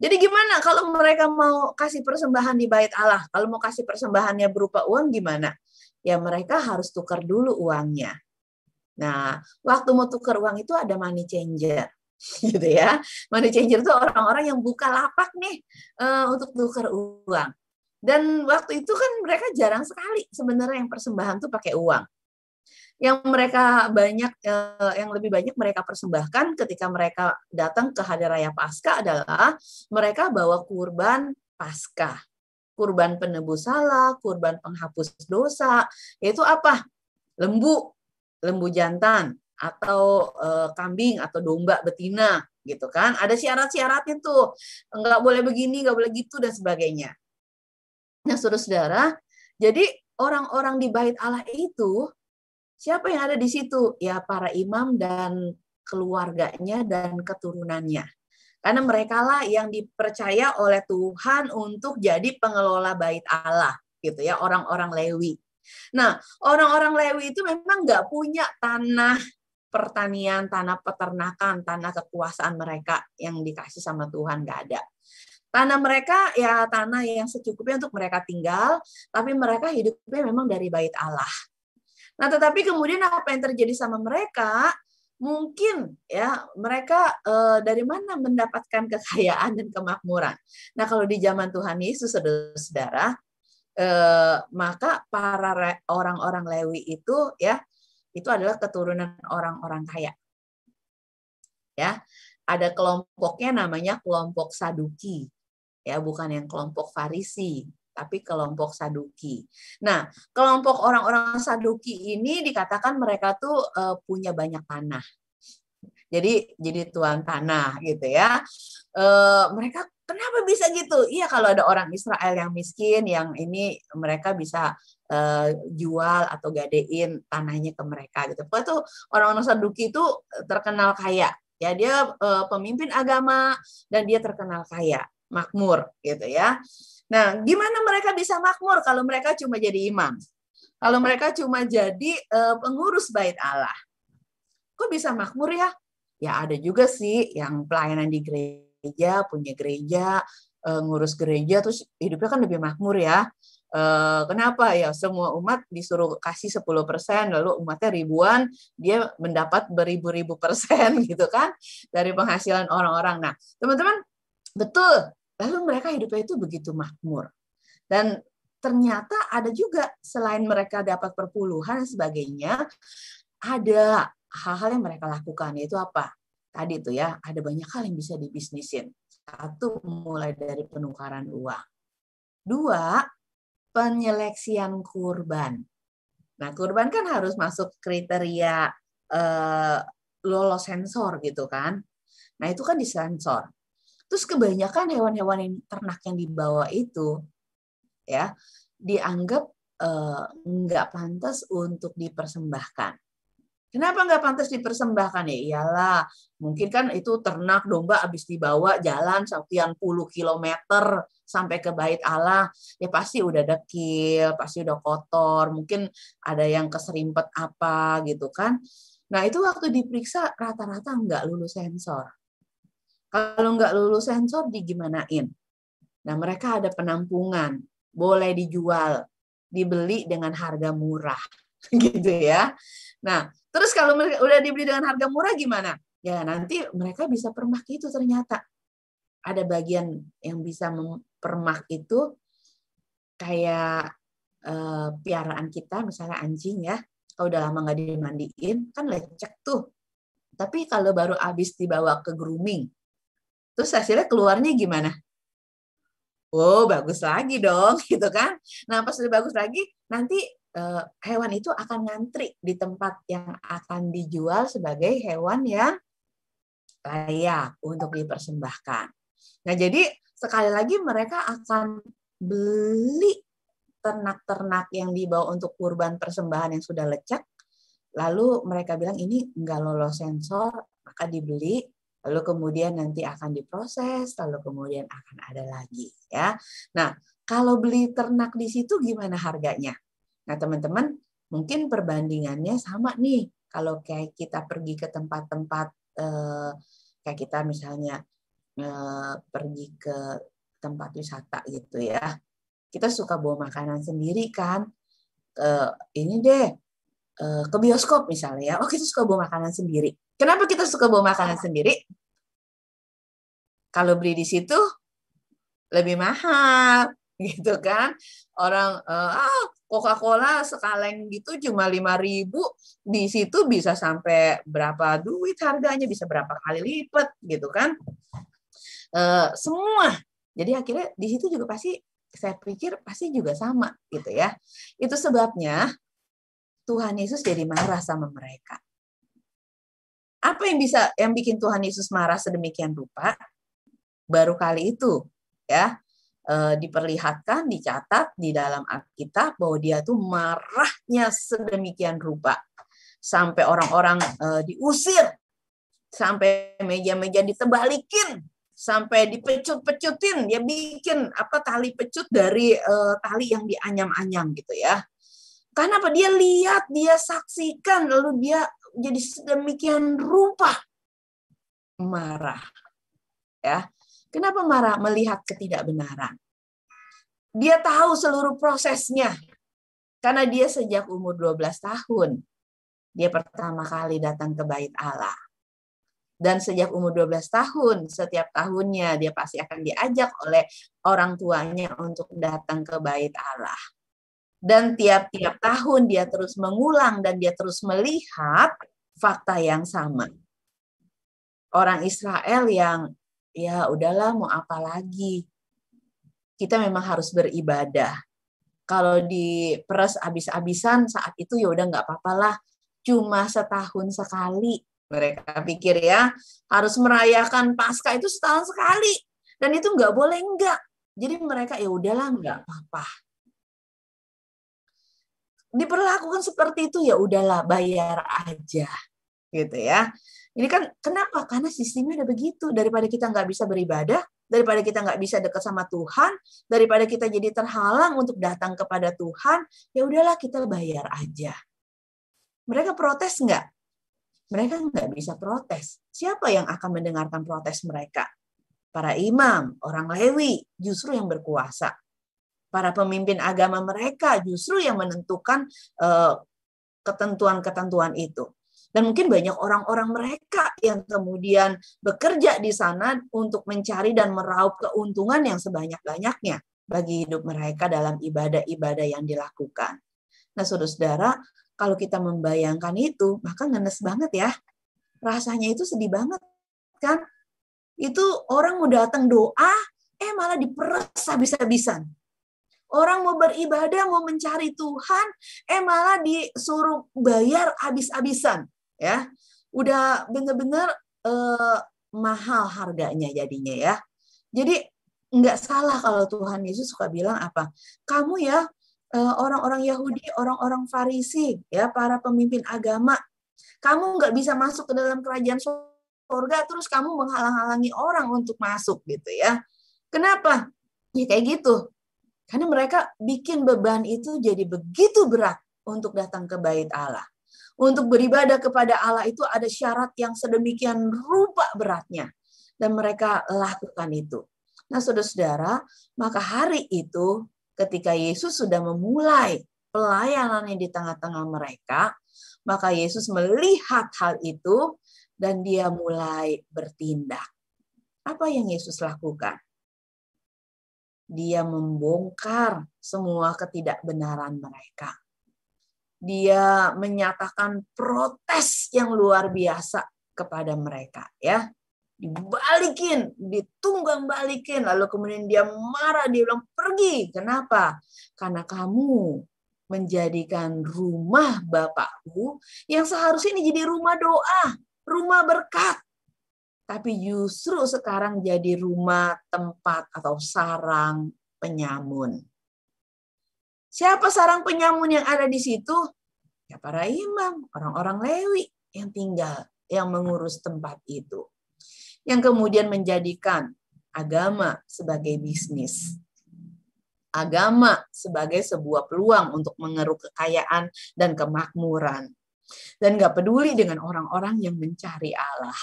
Jadi gimana kalau mereka mau kasih persembahan di bait Allah? Kalau mau kasih persembahannya berupa uang gimana? Ya mereka harus tukar dulu uangnya. Nah, waktu mau tukar uang itu ada money changer. Gitu ya. Money changer itu orang-orang yang buka lapak nih untuk tukar uang. Dan waktu itu kan mereka jarang sekali sebenarnya yang persembahan tuh pakai uang. Yang mereka yang lebih banyak mereka persembahkan ketika mereka datang ke hari raya Paskah adalah mereka bawa kurban Paskah, kurban penebus salah, kurban penghapus dosa, yaitu apa? Lembu jantan atau kambing atau domba betina, gitu kan? Ada syarat-syaratnya tuh, nggak boleh begini, nggak boleh gitu dan sebagainya. Nah, saudara-saudara, jadi orang-orang di bait Allah itu siapa yang ada di situ? Ya para imam dan keluarganya dan keturunannya. Karena merekalah yang dipercaya oleh Tuhan untuk jadi pengelola bait Allah, gitu ya, orang-orang Lewi. Nah, orang-orang Lewi itu memang nggak punya tanah pertanian, tanah peternakan, tanah kekuasaan mereka yang dikasih sama Tuhan, nggak ada. Tanah mereka ya tanah yang secukupnya untuk mereka tinggal, tapi mereka hidupnya memang dari bait Allah. Nah, tetapi kemudian apa yang terjadi sama mereka? Mungkin ya mereka dari mana mendapatkan kekayaan dan kemakmuran. Nah, kalau di zaman Tuhan Yesus, saudara, maka para orang-orang Lewi itu ya itu adalah keturunan orang-orang kaya. Ya, ada kelompoknya namanya kelompok Saduki. Ya, bukan yang kelompok Farisi, tapi kelompok Saduki. Nah, kelompok orang-orang Saduki ini dikatakan mereka tuh punya banyak tanah. Jadi tuan tanah gitu ya. Mereka kenapa bisa gitu? Iya, kalau ada orang Israel yang miskin, yang ini mereka bisa jual atau gadein tanahnya ke mereka gitu. Pokoknya tuh orang-orang Saduki itu terkenal kaya. Ya, dia pemimpin agama dan dia terkenal kaya, makmur gitu ya. Nah, gimana mereka bisa makmur kalau mereka cuma jadi imam? Kalau mereka cuma jadi pengurus bait Allah? Kok bisa makmur ya? Ya ada juga sih yang pelayanan di gereja, punya gereja, ngurus gereja, terus hidupnya kan lebih makmur ya. Kenapa ya? Semua umat disuruh kasih 10%, lalu umatnya ribuan, dia mendapat beribu-ribu persen gitu kan dari penghasilan orang-orang. Nah, teman-teman, betul. Lalu mereka hidupnya itu begitu makmur. Dan ternyata ada juga selain mereka dapat perpuluhan dan sebagainya, ada hal-hal yang mereka lakukan, yaitu apa? Tadi itu ya, ada banyak hal yang bisa dibisnisin. Satu, mulai dari penukaran uang. Dua, penyeleksian kurban. Nah, kurban kan harus masuk kriteria lolos sensor gitu kan. Nah, itu kan disensor. Terus kebanyakan hewan-hewan yang ternak yang dibawa itu ya dianggap nggak pantas untuk dipersembahkan. Kenapa nggak pantas dipersembahkan? Ya iyalah, mungkin kan itu ternak domba habis dibawa jalan sekian puluh kilometer sampai ke bait Allah, ya pasti udah dekil, pasti udah kotor, mungkin ada yang keserimpet apa gitu kan. Nah itu waktu diperiksa rata-rata nggak lulus sensor. Kalau nggak lulus sensor digimanain? Nah mereka ada penampungan, boleh dijual, dibeli dengan harga murah, gitu ya. Nah, terus kalau mereka udah dibeli dengan harga murah gimana? Ya nanti mereka bisa permak itu ternyata. Ada bagian yang bisa mempermak itu kayak piaraan kita, misalnya anjing ya. Kalau udah lama nggak dimandiin, kan lecek tuh. Tapi kalau baru habis dibawa ke grooming, terus hasilnya keluarnya gimana? Oh, bagus lagi dong, gitu kan. Nah, pas udah bagus lagi, nanti hewan itu akan ngantri di tempat yang akan dijual sebagai hewan yang layak untuk dipersembahkan. Nah, jadi sekali lagi mereka akan beli ternak-ternak yang dibawa untuk kurban persembahan yang sudah lecek, lalu mereka bilang ini enggak lolos sensor, maka dibeli, lalu kemudian nanti akan diproses, lalu kemudian akan ada lagi ya. Nah, kalau beli ternak di situ gimana harganya? Nah, teman-teman, mungkin perbandingannya sama nih. Kalau kayak kita pergi ke tempat-tempat kayak kita misalnya pergi ke tempat wisata gitu ya. Kita suka bawa makanan sendiri kan. Ini deh ke bioskop misalnya ya. Oh, kita suka bawa makanan sendiri. Kenapa kita suka bawa makanan sendiri? Kalau beli di situ lebih mahal gitu kan. Orang Coca-Cola sekaleng gitu cuma 5.000, di situ bisa sampai berapa duit harganya, bisa berapa kali lipat gitu kan. Semua. Jadi akhirnya di situ juga pasti saya pikir pasti juga sama gitu ya. Itu sebabnya Tuhan Yesus jadi marah sama mereka. Apa yang bikin Tuhan Yesus marah sedemikian rupa? Baru kali itu ya diperlihatkan, dicatat di dalam Alkitab bahwa dia tuh marahnya sedemikian rupa sampai orang-orang diusir, sampai meja-meja ditebalikin sampai dipecut-pecutin, dia bikin tali pecut dari tali yang dianyam-anyam gitu ya. Karena apa? Dia lihat, dia saksikan, lalu dia jadi sedemikian rupa marah. Ya. Kenapa marah? Melihat ketidakbenaran. Dia tahu seluruh prosesnya. Karena dia sejak umur 12 tahun, dia pertama kali datang ke bait Allah. Dan sejak umur 12 tahun, setiap tahunnya dia pasti akan diajak oleh orang tuanya untuk datang ke bait Allah. Dan tiap-tiap tahun dia terus mengulang dan dia terus melihat fakta yang sama. Orang Israel yang, ya udahlah mau apa lagi. Kita memang harus beribadah. Kalau diperes habis-habisan saat itu ya udah nggak apa-apalah. Cuma setahun sekali. Mereka pikir ya, harus merayakan Paskah itu setahun sekali. Dan itu nggak boleh enggak. Jadi mereka ya udahlah nggak apa-apa. Diperlakukan seperti itu ya udahlah bayar aja. Gitu ya. Ini kan kenapa? Karena sistemnya udah begitu. Daripada kita nggak bisa beribadah, daripada kita nggak bisa dekat sama Tuhan, daripada kita jadi terhalang untuk datang kepada Tuhan, ya udahlah kita bayar aja. Mereka protes nggak? Mereka nggak bisa protes. Siapa yang akan mendengarkan protes mereka? Para imam, orang Lewi, justru yang berkuasa. Para pemimpin agama mereka justru yang menentukan ketentuan-ketentuan itu. Dan mungkin banyak orang-orang mereka yang kemudian bekerja di sana untuk mencari dan meraup keuntungan yang sebanyak-banyaknya bagi hidup mereka dalam ibadah-ibadah yang dilakukan. Nah, saudara-saudara, kalau kita membayangkan itu, maka ngenes banget ya. Rasanya itu sedih banget, kan? Itu orang mau datang doa, malah diperes habis-habisan. Orang mau beribadah, mau mencari Tuhan, malah disuruh bayar habis-habisan. Ya, udah bener-bener mahal harganya jadinya ya. Jadi nggak salah kalau Tuhan Yesus suka bilang apa? Kamu ya orang-orang Yahudi, orang-orang Farisi, ya para pemimpin agama, kamu nggak bisa masuk ke dalam kerajaan surga, terus kamu menghalang-halangi orang untuk masuk gitu ya. Kenapa? Ya kayak gitu. Karena mereka bikin beban itu jadi begitu berat untuk datang ke bait Allah. Untuk beribadah kepada Allah itu ada syarat yang sedemikian rupa beratnya. Dan mereka lakukan itu. Nah, saudara-saudara, maka hari itu ketika Yesus sudah memulai pelayanannya di tengah-tengah mereka, maka Yesus melihat hal itu dan dia mulai bertindak. Apa yang Yesus lakukan? Dia membongkar semua ketidakbenaran mereka. Dia menyatakan protes yang luar biasa kepada mereka, ya. Dibalikin, ditunggang balikin, lalu kemudian dia marah, dia bilang pergi. Kenapa? Karena kamu menjadikan rumah Bapakku yang seharusnya ini jadi rumah doa, rumah berkat. Tapi justru sekarang jadi rumah tempat atau sarang penyamun. Siapa sarang penyamun yang ada di situ? Ya para imam, orang-orang Lewi yang tinggal, yang mengurus tempat itu. Yang kemudian menjadikan agama sebagai bisnis. Agama sebagai sebuah peluang untuk mengeruk kekayaan dan kemakmuran. Dan gak peduli dengan orang-orang yang mencari Allah.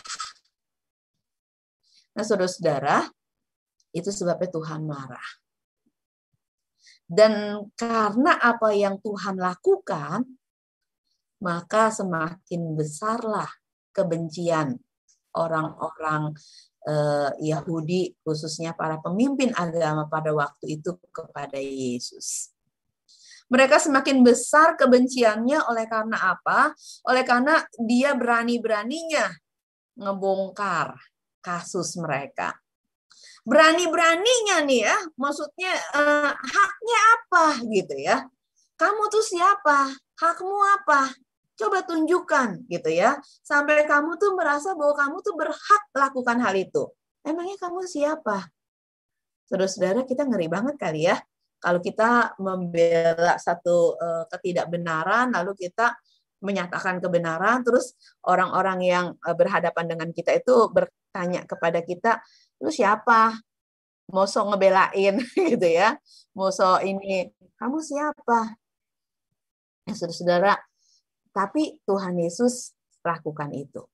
Nah, saudara-saudara, itu sebabnya Tuhan marah. Dan karena apa yang Tuhan lakukan, maka semakin besarlah kebencian orang-orang Yahudi, khususnya para pemimpin agama pada waktu itu kepada Yesus. Mereka semakin besar kebenciannya oleh karena apa? Oleh karena dia berani-beraninya ngebongkar kasus mereka. Berani-beraninya nih ya, maksudnya haknya apa gitu ya. Kamu tuh siapa? Hakmu apa? Coba tunjukkan gitu ya. Sampai kamu tuh merasa bahwa kamu tuh berhak lakukan hal itu. Emangnya kamu siapa? Saudara-saudara, kita ngeri banget kali ya. Kalau kita membela satu ketidakbenaran, lalu kita menyatakan kebenaran, terus orang-orang yang berhadapan dengan kita itu bertanya kepada kita, lu siapa? Mau sok ngebelain gitu ya. Mau sok ini, kamu siapa? Ya, saudara-saudara, tapi Tuhan Yesus lakukan itu.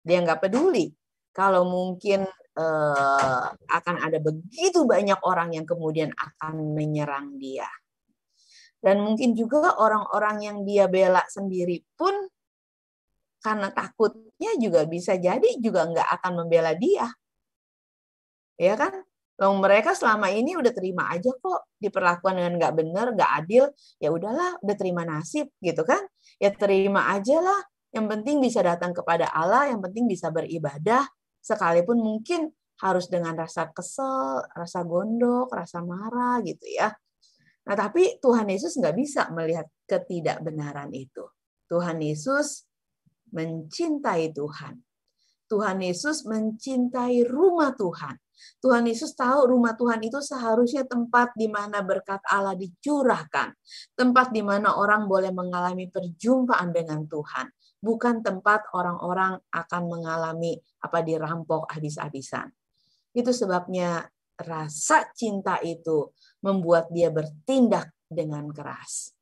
Dia nggak peduli kalau mungkin akan ada begitu banyak orang yang kemudian akan menyerang dia. Dan mungkin juga orang-orang yang dia bela sendiri pun karena takutnya juga bisa jadi juga nggak akan membela dia. Ya kan? Mereka selama ini udah terima aja kok diperlakukan dengan nggak benar, nggak adil. Ya udahlah, udah terima nasib gitu kan? Ya terima aja lah. Yang penting bisa datang kepada Allah, yang penting bisa beribadah, sekalipun mungkin harus dengan rasa kesel, rasa gondok, rasa marah gitu ya. Nah, tapi Tuhan Yesus nggak bisa melihat ketidakbenaran itu. Tuhan Yesus mencintai Tuhan. Tuhan Yesus mencintai rumah Tuhan. Tuhan Yesus tahu rumah Tuhan itu seharusnya tempat di mana berkat Allah dicurahkan. Tempat di mana orang boleh mengalami perjumpaan dengan Tuhan. Bukan tempat orang-orang akan mengalami dirampok habis-habisan. Itu sebabnya rasa cinta itu membuat dia bertindak dengan keras.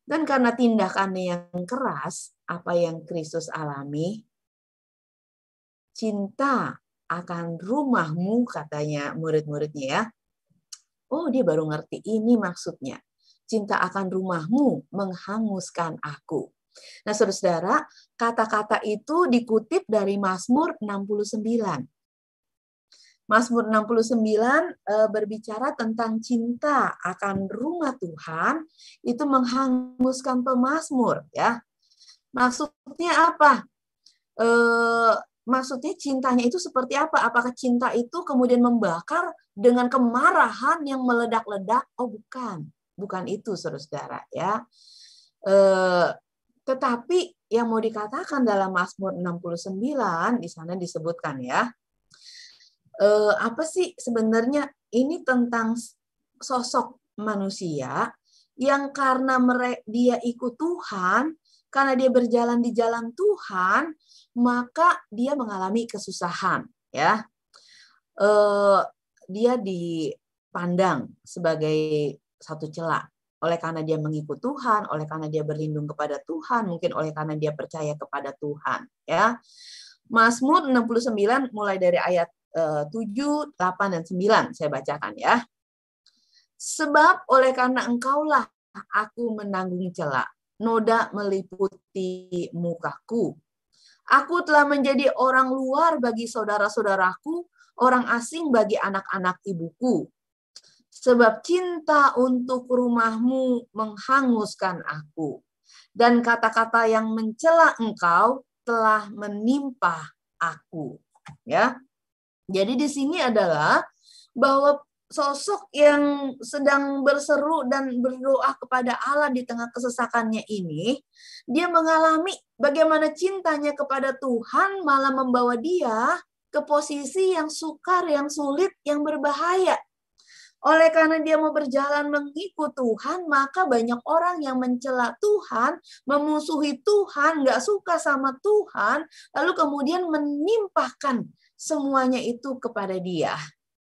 Dan karena tindakannya yang keras, apa yang Kristus alami? Cinta akan rumahmu, katanya murid-muridnya ya. Oh, dia baru ngerti ini maksudnya. Cinta akan rumahmu menghanguskan aku. Nah, saudara-saudara, kata-kata itu dikutip dari Mazmur 69. Mazmur 69 berbicara tentang cinta akan rumah Tuhan, itu menghanguskan pemazmur ya. Maksudnya apa? Maksudnya cintanya itu seperti apa? Apakah cinta itu kemudian membakar dengan kemarahan yang meledak-ledak? Oh, bukan itu, saudara-saudara ya. Tetapi yang mau dikatakan dalam Mazmur 69 di sana disebutkan ya. Apa sih sebenarnya ini tentang sosok manusia yang karena dia ikut Tuhan, karena dia berjalan di jalan Tuhan, maka dia mengalami kesusahan, ya. Dia dipandang sebagai satu celah oleh karena dia mengikut Tuhan, oleh karena dia berlindung kepada Tuhan, mungkin oleh karena dia percaya kepada Tuhan, ya. Mazmur 69 mulai dari ayat 7, 8, dan 9 saya bacakan ya. Sebab oleh karena engkaulah aku menanggung cela, noda meliputi mukaku. Aku telah menjadi orang luar bagi saudara-saudaraku, orang asing bagi anak-anak ibuku. Sebab cinta untuk rumahmu menghanguskan aku, dan kata-kata yang mencela engkau telah menimpa aku. Ya. Jadi di sini adalah bahwa sosok yang sedang berseru dan berdoa kepada Allah di tengah kesesakannya ini, dia mengalami bagaimana cintanya kepada Tuhan malah membawa dia ke posisi yang sukar, yang sulit, yang berbahaya. Oleh karena dia mau berjalan mengikut Tuhan, maka banyak orang yang mencela Tuhan, memusuhi Tuhan, nggak suka sama Tuhan, lalu kemudian menimpahkan semuanya itu kepada dia.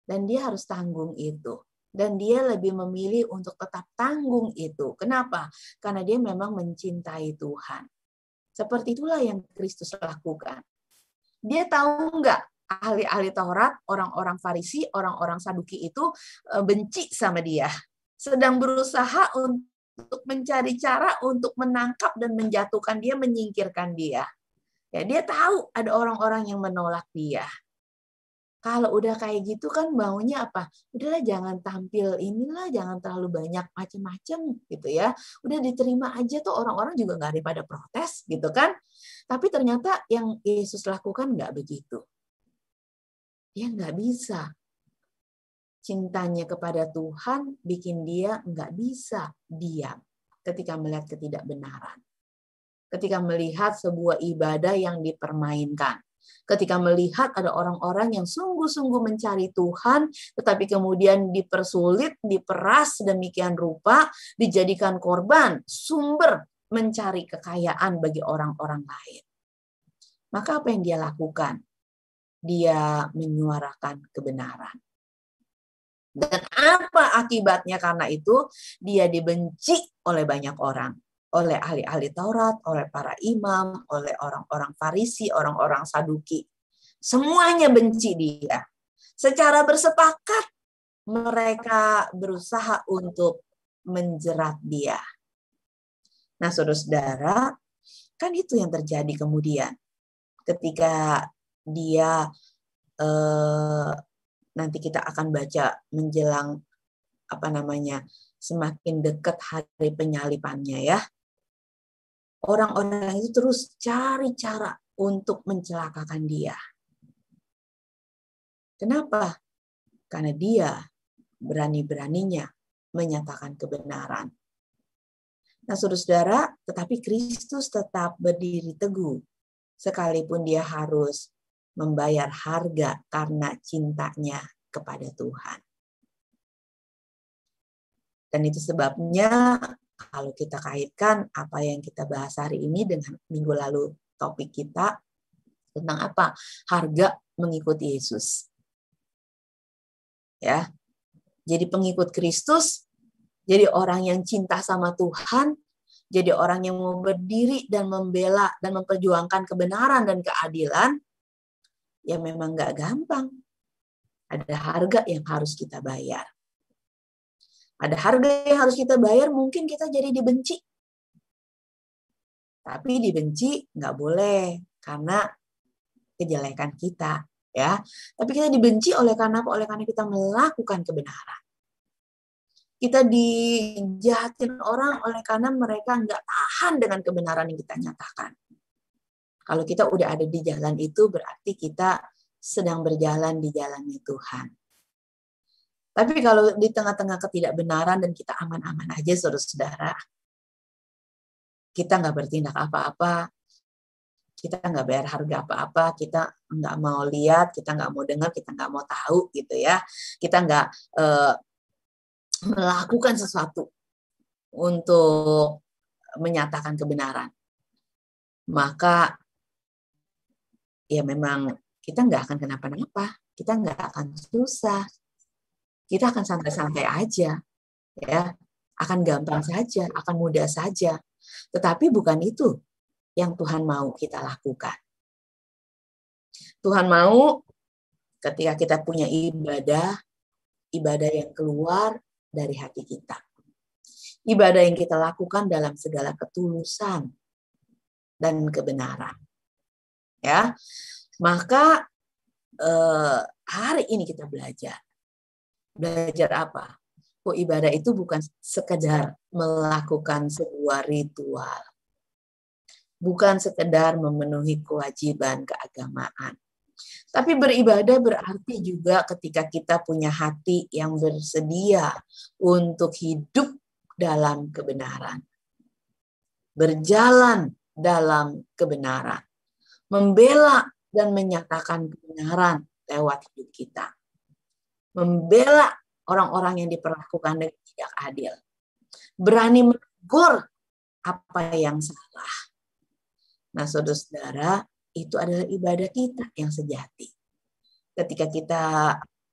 Dan dia harus tanggung itu. Dan dia lebih memilih untuk tetap tanggung itu. Kenapa? Karena dia memang mencintai Tuhan. Seperti itulah yang Kristus lakukan. Dia tahu nggak ahli-ahli Taurat, orang-orang Farisi, orang-orang Saduki itu benci sama dia. Sedang berusaha untuk mencari cara untuk menangkap dan menjatuhkan dia, menyingkirkan dia. Ya, dia tahu ada orang-orang yang menolak dia. Kalau udah kayak gitu kan maunya apa? Udahlah jangan tampil inilah, jangan terlalu banyak macam-macam gitu ya. Udah diterima aja tuh, orang-orang juga nggak daripada protes gitu kan. Tapi ternyata yang Yesus lakukan nggak begitu. Dia nggak bisa. Cintanya kepada Tuhan bikin dia nggak bisa diam ketika melihat ketidakbenaran. Ketika melihat sebuah ibadah yang dipermainkan. Ketika melihat ada orang-orang yang sungguh-sungguh mencari Tuhan, tetapi kemudian dipersulit, diperas sedemikian rupa, dijadikan korban, sumber mencari kekayaan bagi orang-orang lain. Maka apa yang dia lakukan? Dia menyuarakan kebenaran. Dan apa akibatnya karena itu? Dia dibenci oleh banyak orang. Oleh ahli-ahli Taurat, oleh para imam, oleh orang-orang Farisi, orang-orang Saduki. Semuanya benci dia. Secara bersepakat mereka berusaha untuk menjerat dia. Nah, saudara-saudara, kan itu yang terjadi kemudian. Ketika dia nanti kita akan baca menjelang semakin dekat hari penyalipannya ya. Orang-orang itu terus cari cara untuk mencelakakan dia. Kenapa? Karena dia berani-beraninya menyatakan kebenaran. Nah, saudara-saudara, tetapi Kristus tetap berdiri teguh, sekalipun dia harus membayar harga karena cintanya kepada Tuhan. Dan itu sebabnya kalau kita kaitkan apa yang kita bahas hari ini dengan minggu lalu topik kita tentang apa? Harga mengikuti Yesus. Ya. Jadi pengikut Kristus, jadi orang yang cinta sama Tuhan, jadi orang yang mau berdiri dan membela dan memperjuangkan kebenaran dan keadilan, ya memang nggak gampang. Ada harga yang harus kita bayar. Ada harga yang harus kita bayar, mungkin kita jadi dibenci. Tapi dibenci nggak boleh, karena kejelekan kita. Ya, tapi kita dibenci oleh karena apa? Oleh karena kita melakukan kebenaran. Kita dijahatin orang oleh karena mereka nggak tahan dengan kebenaran yang kita nyatakan. Kalau kita udah ada di jalan itu, berarti kita sedang berjalan di jalannya Tuhan. Tapi kalau di tengah-tengah ketidakbenaran dan kita aman-aman aja, saudara-saudara, kita nggak bertindak apa-apa, kita nggak bayar harga apa-apa, kita nggak mau lihat, kita nggak mau dengar, kita nggak mau tahu gitu ya. Kita nggak melakukan sesuatu untuk menyatakan kebenaran. Maka ya memang kita nggak akan kenapa-napa, kita nggak akan susah, kita akan santai-santai aja, ya, akan gampang saja, akan mudah saja. Tetapi bukan itu yang Tuhan mau kita lakukan. Tuhan mau ketika kita punya ibadah yang keluar dari hati kita. Ibadah yang kita lakukan dalam segala ketulusan dan kebenaran. Ya, maka hari ini kita belajar. Belajar apa? Oh, ibadah itu bukan sekedar melakukan sebuah ritual. Bukan sekedar memenuhi kewajiban keagamaan. Tapi beribadah berarti juga ketika kita punya hati yang bersedia untuk hidup dalam kebenaran. Berjalan dalam kebenaran. Membela dan menyatakan kebenaran lewat hidup kita. Membela orang-orang yang diperlakukan dengan tidak adil. Berani menegur apa yang salah. Nah, saudara-saudara, itu adalah ibadah kita yang sejati. Ketika kita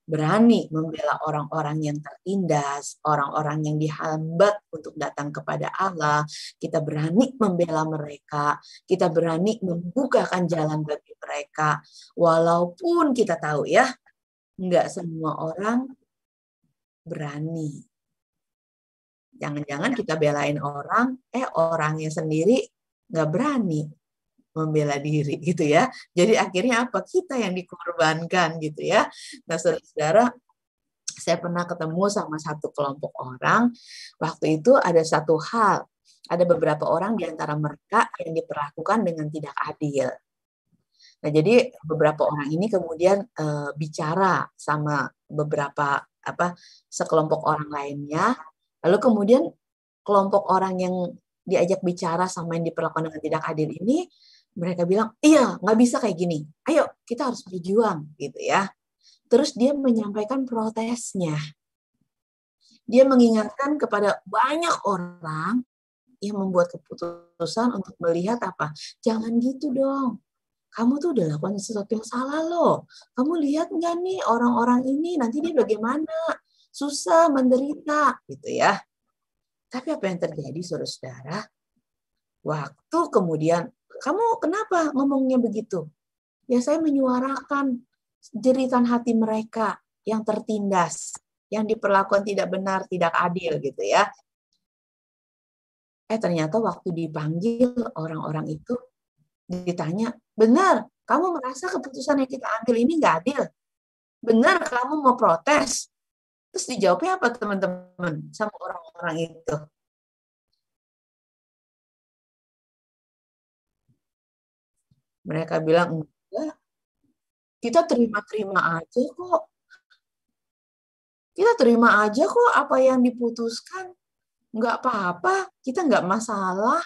berani membela orang-orang yang tertindas, orang-orang yang dihambat untuk datang kepada Allah, kita berani membela mereka, kita berani membukakan jalan bagi mereka, walaupun kita tahu ya, nggak semua orang berani. Jangan-jangan kita belain orang, orangnya sendiri nggak berani membela diri gitu ya. Jadi akhirnya apa? Kita yang dikorbankan gitu ya. Nah, saudara-saudara, saya pernah ketemu sama satu kelompok orang. Waktu itu ada satu hal, ada beberapa orang di antara mereka yang diperlakukan dengan tidak adil. Nah, jadi beberapa orang ini kemudian bicara sama beberapa sekelompok orang lainnya. Lalu kemudian kelompok orang yang diajak bicara sama yang diperlakukan dengan tidak adil ini, mereka bilang, iya, nggak bisa kayak gini. Ayo, kita harus berjuang, gitu ya. Terus dia menyampaikan protesnya. Dia mengingatkan kepada banyak orang yang membuat keputusan untuk melihat apa? Jangan gitu dong. Kamu tuh udah lakukan sesuatu yang salah loh. Kamu lihat nggak nih orang-orang ini nanti dia bagaimana? Susah, menderita, gitu ya. Tapi apa yang terjadi, saudara-saudara? Waktu kemudian, kamu kenapa ngomongnya begitu? Ya saya menyuarakan jeritan hati mereka yang tertindas, yang diperlakukan tidak benar, tidak adil gitu ya. Ternyata waktu dipanggil orang-orang itu ditanya, benar, kamu merasa keputusan yang kita ambil ini nggak adil? Benar kamu mau protes? Terus dijawabnya apa teman-teman sama orang-orang itu? Mereka bilang, enggak, kita terima-terima aja kok. Kita terima aja kok apa yang diputuskan. Nggak apa-apa, kita nggak masalah.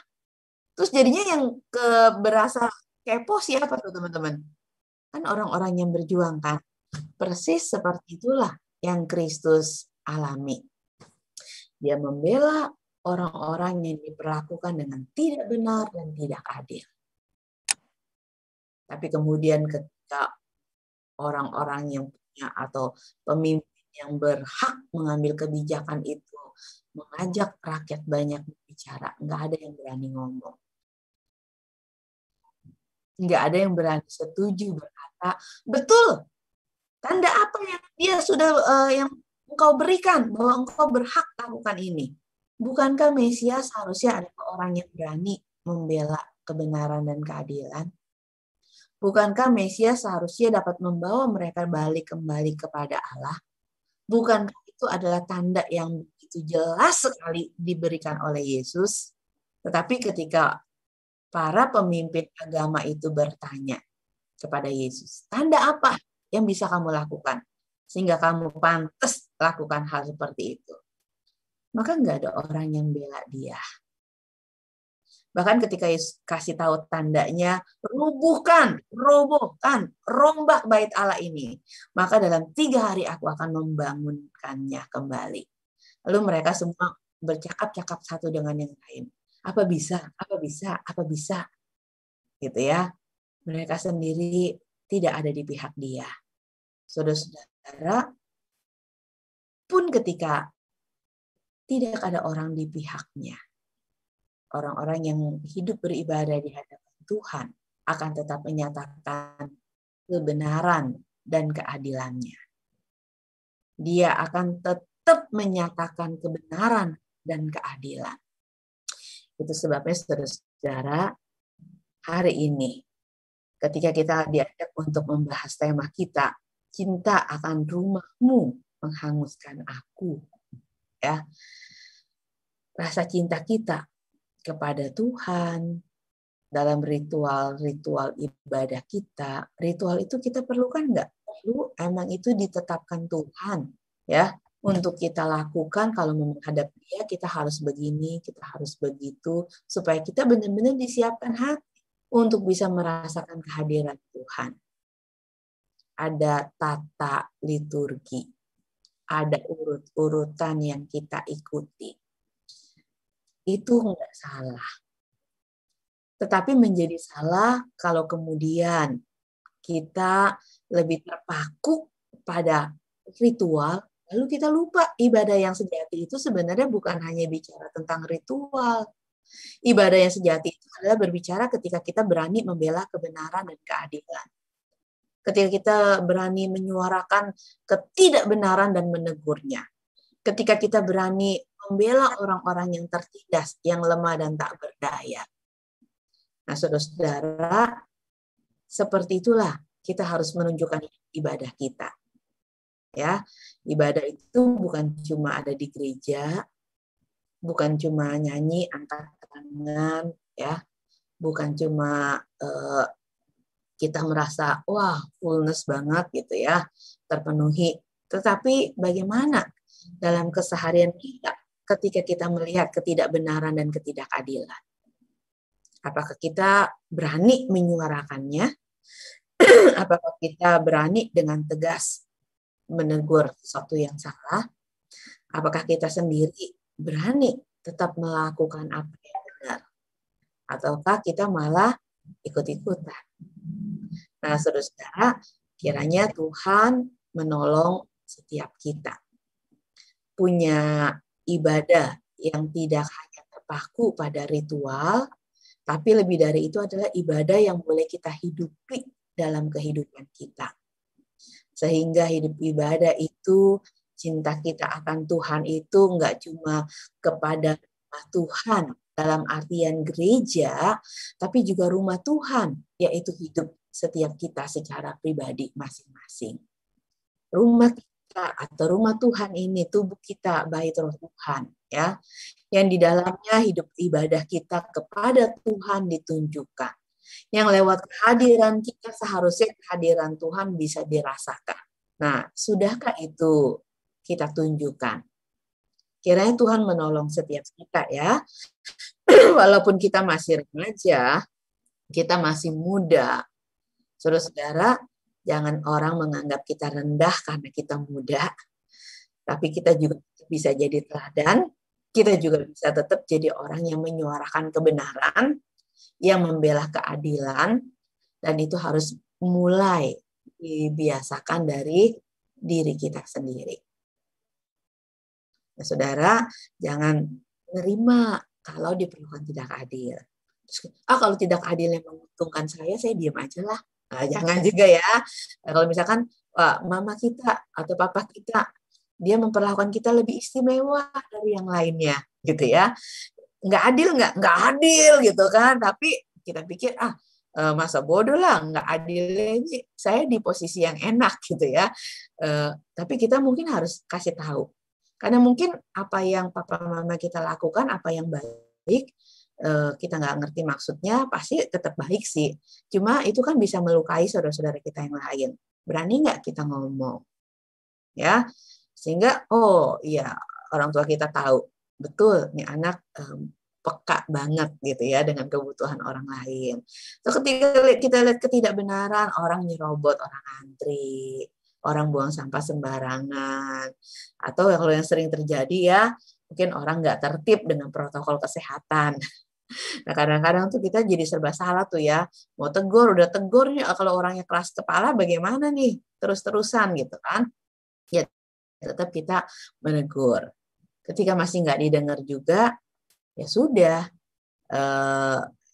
Terus jadinya yang berasa kepo siapa tuh teman-teman? Kan orang-orang yang berjuang kan. Persis seperti itulah yang Kristus alami. Dia membela orang-orang yang diperlakukan dengan tidak benar dan tidak adil. Tapi kemudian ketika orang-orang yang punya atau pemimpin yang berhak mengambil kebijakan itu mengajak rakyat banyak berbicara, nggak ada yang berani ngomong. Nggak ada yang berani setuju berkata, betul, tanda apa yang dia sudah yang engkau berikan bahwa engkau berhak lakukan ini? Bukankah Mesias harusnya ada orang yang berani membela kebenaran dan keadilan? Bukankah Mesias seharusnya dapat membawa mereka balik kembali kepada Allah? Bukankah itu adalah tanda yang begitu jelas sekali diberikan oleh Yesus? Tetapi ketika para pemimpin agama itu bertanya kepada Yesus, tanda apa yang bisa kamu lakukan sehingga kamu pantas lakukan hal seperti itu? Maka nggak ada orang yang bela dia. Bahkan ketika Yesus kasih tahu tandanya, rombak bait Allah ini. Maka dalam 3 hari aku akan membangunkannya kembali. Lalu mereka semua bercakap-cakap satu dengan yang lain. Apa bisa? Gitu ya. Mereka sendiri tidak ada di pihak dia. Saudara-saudara, pun ketika tidak ada orang di pihaknya, orang-orang yang hidup beribadah di hadapan Tuhan akan tetap menyatakan kebenaran dan keadilannya. Dia akan tetap menyatakan kebenaran dan keadilan. Itu sebabnya saudara-saudara, hari ini ketika kita diajak untuk membahas tema kita, cinta akan rumahmu menghanguskan aku. Ya. Rasa cinta kita kepada Tuhan dalam ritual-ritual ibadah kita, ritual itu kita perlukan nggak? Perlu, emang itu ditetapkan Tuhan ya untuk kita lakukan. Kalau menghadap Dia kita harus begini, kita harus begitu, supaya kita benar-benar disiapkan hati untuk bisa merasakan kehadiran Tuhan. Ada tata liturgi, ada urut-urutan yang kita ikuti. Itu enggak salah. Tetapi menjadi salah kalau kemudian kita lebih terpaku pada ritual, lalu kita lupa ibadah yang sejati itu sebenarnya bukan hanya bicara tentang ritual. Ibadah yang sejati itu adalah berbicara ketika kita berani membela kebenaran dan keadilan. Ketika kita berani menyuarakan ketidakbenaran dan menegurnya. Ketika kita berani membela orang-orang yang tertindas, yang lemah dan tak berdaya. Nah, saudara-saudara, seperti itulah kita harus menunjukkan ibadah kita. Ya, ibadah itu bukan cuma ada di gereja, bukan cuma nyanyi angkat tangan, ya, bukan cuma kita merasa wah fullness banget gitu ya, terpenuhi. Tetapi bagaimana dalam keseharian kita ketika kita melihat ketidakbenaran dan ketidakadilan? Apakah kita berani menyuarakannya? Apakah kita berani dengan tegas menegur sesuatu yang salah? Apakah kita sendiri berani tetap melakukan apa yang ataukah kita malah ikut-ikutan. Nah, saudara-saudara, kiranya Tuhan menolong setiap kita. Punya ibadah yang tidak hanya terpaku pada ritual, tapi lebih dari itu adalah ibadah yang boleh kita hidupi dalam kehidupan kita. Sehingga hidup ibadah itu, cinta kita akan Tuhan itu enggak cuma kepada Tuhan dalam artian gereja, tapi juga rumah Tuhan, yaitu hidup setiap kita secara pribadi masing-masing. Rumah kita atau rumah Tuhan ini tubuh kita, bait roh Tuhan, ya, yang di dalamnya hidup ibadah kita kepada Tuhan ditunjukkan. Yang lewat kehadiran kita seharusnya kehadiran Tuhan bisa dirasakan. Nah, sudahkah itu kita tunjukkan? Kiranya Tuhan menolong setiap kita ya. Walaupun kita masih remaja, kita masih muda. Saudara-saudara, jangan orang menganggap kita rendah karena kita muda. Tapi kita juga bisa jadi teladan. Kita juga bisa tetap jadi orang yang menyuarakan kebenaran, yang membela keadilan, dan itu harus mulai dibiasakan dari diri kita sendiri. Nah, saudara, jangan menerima kalau diperlukan tidak adil. Kalau tidak adil yang menguntungkan saya diam aja lah. Nah, jangan juga ya. Kalau misalkan mama kita atau papa kita, dia memperlakukan kita lebih istimewa dari yang lainnya, gitu ya. Nggak adil, nggak adil gitu kan. Tapi kita pikir, masa bodoh lah, nggak adil ini. Saya di posisi yang enak gitu ya. Tapi kita mungkin harus kasih tahu. Karena mungkin apa yang papa mama kita lakukan, apa yang baik, kita nggak ngerti maksudnya, pasti tetap baik sih. Cuma itu kan bisa melukai saudara-saudara kita yang lain. Berani nggak kita ngomong? Ya, sehingga iya orang tua kita tahu betul nih anak peka banget gitu ya dengan kebutuhan orang lain. So, ketika kita lihat ketidakbenaran, orang nyerobot, orang antri, orang buang sampah sembarangan, atau kalau yang sering terjadi ya mungkin orang nggak tertib dengan protokol kesehatan. Nah, kadang-kadang tuh kita jadi serba salah tuh ya, mau tegur, udah tegur nih, kalau orangnya keras kepala bagaimana nih, terus-terusan gitu kan, ya tetap kita menegur. Ketika masih nggak didengar juga, ya sudah,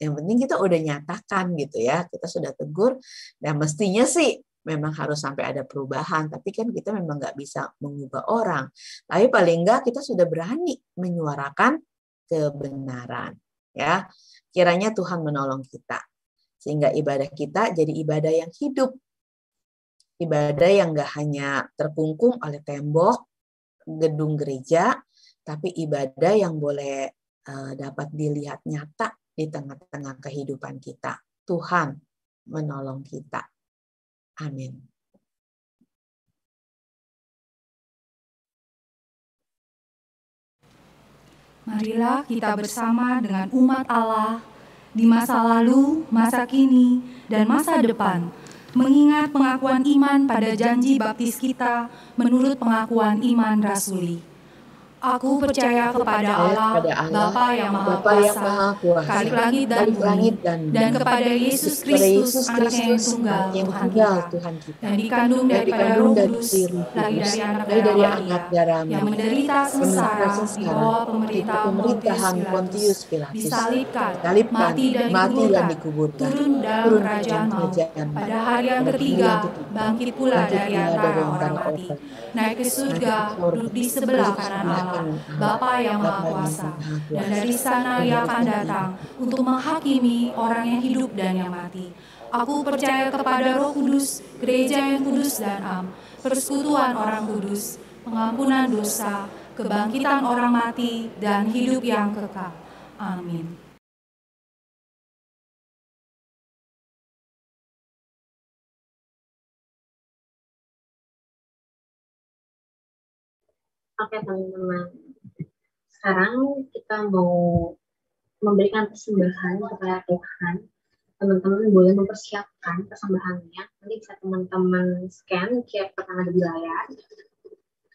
yang penting kita udah nyatakan gitu ya, kita sudah tegur, dan mestinya sih memang harus sampai ada perubahan, tapi kan kita memang nggak bisa mengubah orang. Tapi paling nggak kita sudah berani menyuarakan kebenaran. Ya, kiranya Tuhan menolong kita sehingga ibadah kita jadi ibadah yang hidup, ibadah yang nggak hanya terkungkung oleh tembok gedung gereja, tapi ibadah yang boleh dapat dilihat nyata di tengah-tengah kehidupan kita. Tuhan menolong kita. Amin. Marilah kita bersama dengan umat Allah di masa lalu, masa kini, dan masa depan, mengingat pengakuan iman pada janji baptis kita menurut pengakuan iman rasuli. Aku percaya kepada Allah, Bapa yang Maha Kuasa, Khalik langit dan bumi, dan kepada Yesus Kristus, Anaknya yang tunggal, Tuhan kita, yang dikandung daripada Roh Kudus, lahir dari anak darah yang menderita sengsara di bawah pemerintahan Pontius Pilatus, disalibkan, mati dan dikuburkan, turun dalam kerajaan maut, pada hari yang ketiga bangkit pula dari antara orang mati, naik ke surga, duduk di sebelah kanan Allah, Bapa yang Maha Kuasa, dan dari sana Ia akan datang untuk menghakimi orang yang hidup dan yang mati. Aku percaya kepada Roh Kudus, gereja yang kudus dan am, persekutuan orang kudus, pengampunan dosa, kebangkitan orang mati, dan hidup yang kekal. Amin. Oke teman-teman, sekarang kita mau memberikan persembahan kepada Tuhan. Teman-teman boleh mempersiapkan persembahannya. Nanti bisa teman-teman scan QR code yang ada di layar.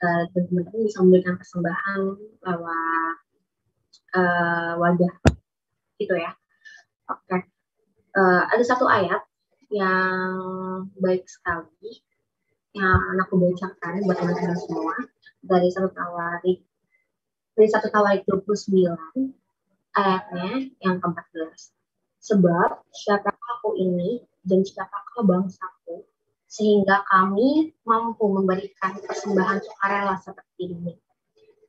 Dan teman-teman bisa memberikan persembahan lewat wadah gitu ya. Oke. Ada satu ayat yang baik sekali yang aku bacakan buat teman-teman semua dari 1 Tawarik 29 ayatnya yang ke-14. Sebab siapakah aku ini dan siapakah bangsaku sehingga kami mampu memberikan persembahan sukarela seperti ini.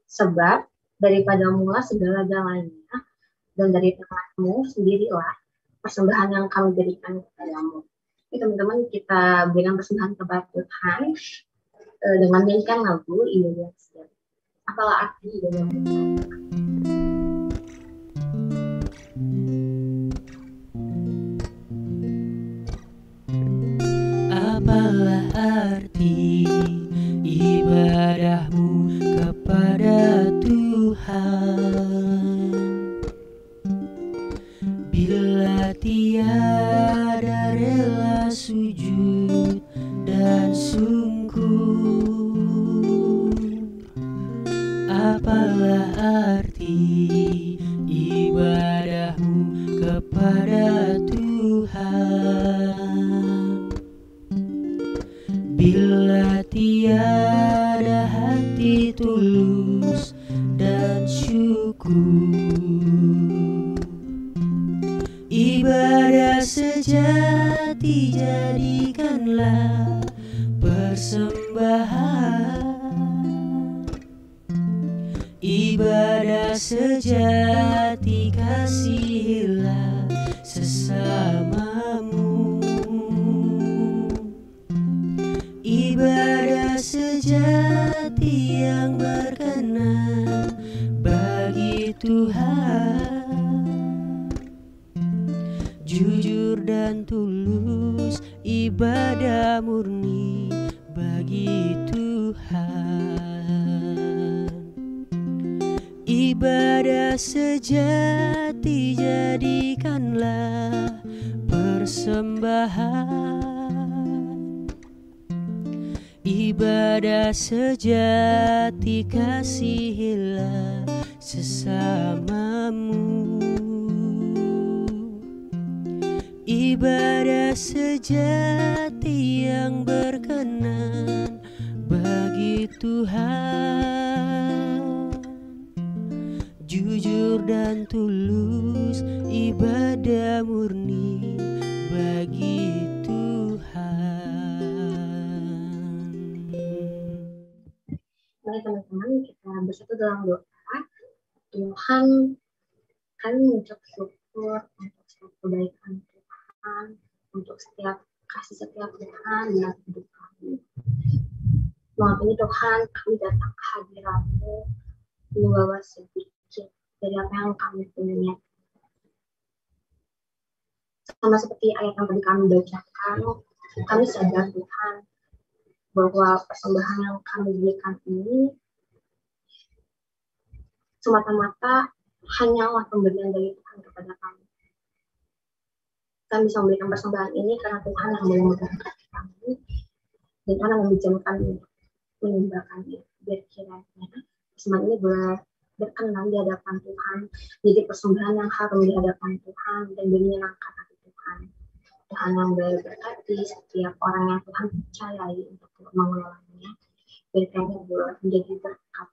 Sebab daripadamulah segala-galanya dan dari tanganmu sendirilah persembahan yang kami berikan kepadamu. Ini teman-teman, kita berikan persembahan kepada Tuhan dengan menyanyikan lagu Indonesia. Apalah arti Indonesia? Apalah arti ibadahmu kepada Tuhan bila tiada rela sujud dan sungguh? Apalah arti ibadahmu kepada Tuhan bila tiada hati tulus dan syukur? Ibadah sejati jadikanlah persembahan. Ibadah sejati kasihilah sesamamu. Ibadah sejati yang berkenan bagi Tuhan. Jujur dan tulus ibadah murni bagi Tuhan. Ibadah sejati jadikanlah persembahan. Ibadah sejati kasihilah sesamamu. Ibadah sejati yang berkenan bagi Tuhan. Jujur dan tulus ibadah murni bagi Tuhan. Baik teman-teman, kita bersatu dalam doa. Tuhan, kami mengucap syukur untuk setiap kebaikan Tuhan, untuk setiap kasih setia Tuhan dalam hidup kami. Malam ini Tuhan, kami datang ke hadirat-Mu membawa sedikit dari apa yang kami punya. Sama seperti ayat yang tadi kami bacakan, kami sadar Tuhan bahwa persembahan yang kami berikan ini semata-mata hanyalah pemberian dari Tuhan kepada kami. Kami bisa memberikan persembahan ini karena Tuhan yang memberkati kami dan Tuhan yang mengizinkan menyembah kami. Biar kiranya persembahan ini berkenan di hadapan Tuhan, jadi persembahan yang harum di hadapan Tuhan dan menyenangkan hati Tuhan. Tuhan yang berkati setiap orang yang Tuhan percayai untuk mengelolanya. Biar kiranya boleh menjadi berkat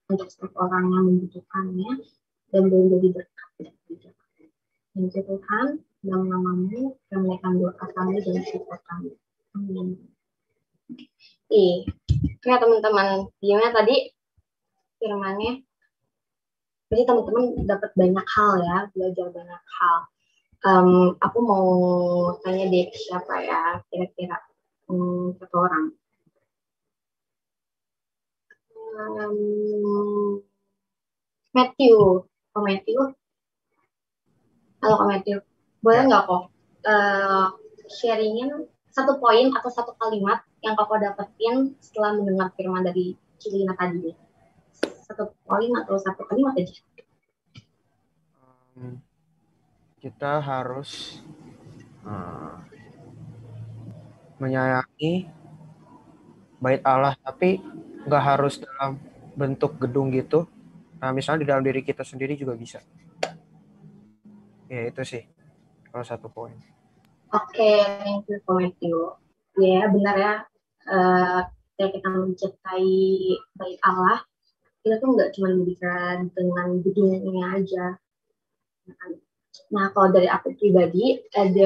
untuk setiap orang yang membutuhkannya dan boleh menjadi berkat dan bijak. Yang Tuhan, dalam nama-Mu, yang menaikkan doa kami dan syukur kami. Amin. Oke teman-teman, gimana tadi firmannya? Jadi teman-teman dapat banyak hal ya, belajar banyak hal. Aku mau tanya deh siapa ya kira-kira satu orang. Matthew. Matthew. Halo Kak Matthew. Boleh nggak kok sharingin satu poin atau satu kalimat yang Kak dapetin setelah mendengar firman dari Cilina tadi? Satu poin atau satu kalimat aja. Kita harus menyayangi bait Allah, tapi nggak harus dalam bentuk gedung gitu. Nah, misalnya di dalam diri kita sendiri juga bisa. Ya itu sih. Kalau 1 poin. Oke, thank you for Matthew. Ya, benar ya. Ketika kita mencintai baik Allah, kita tuh nggak cuma berbicara dengan gedungnya aja. Nah, kalau dari aku pribadi, BTW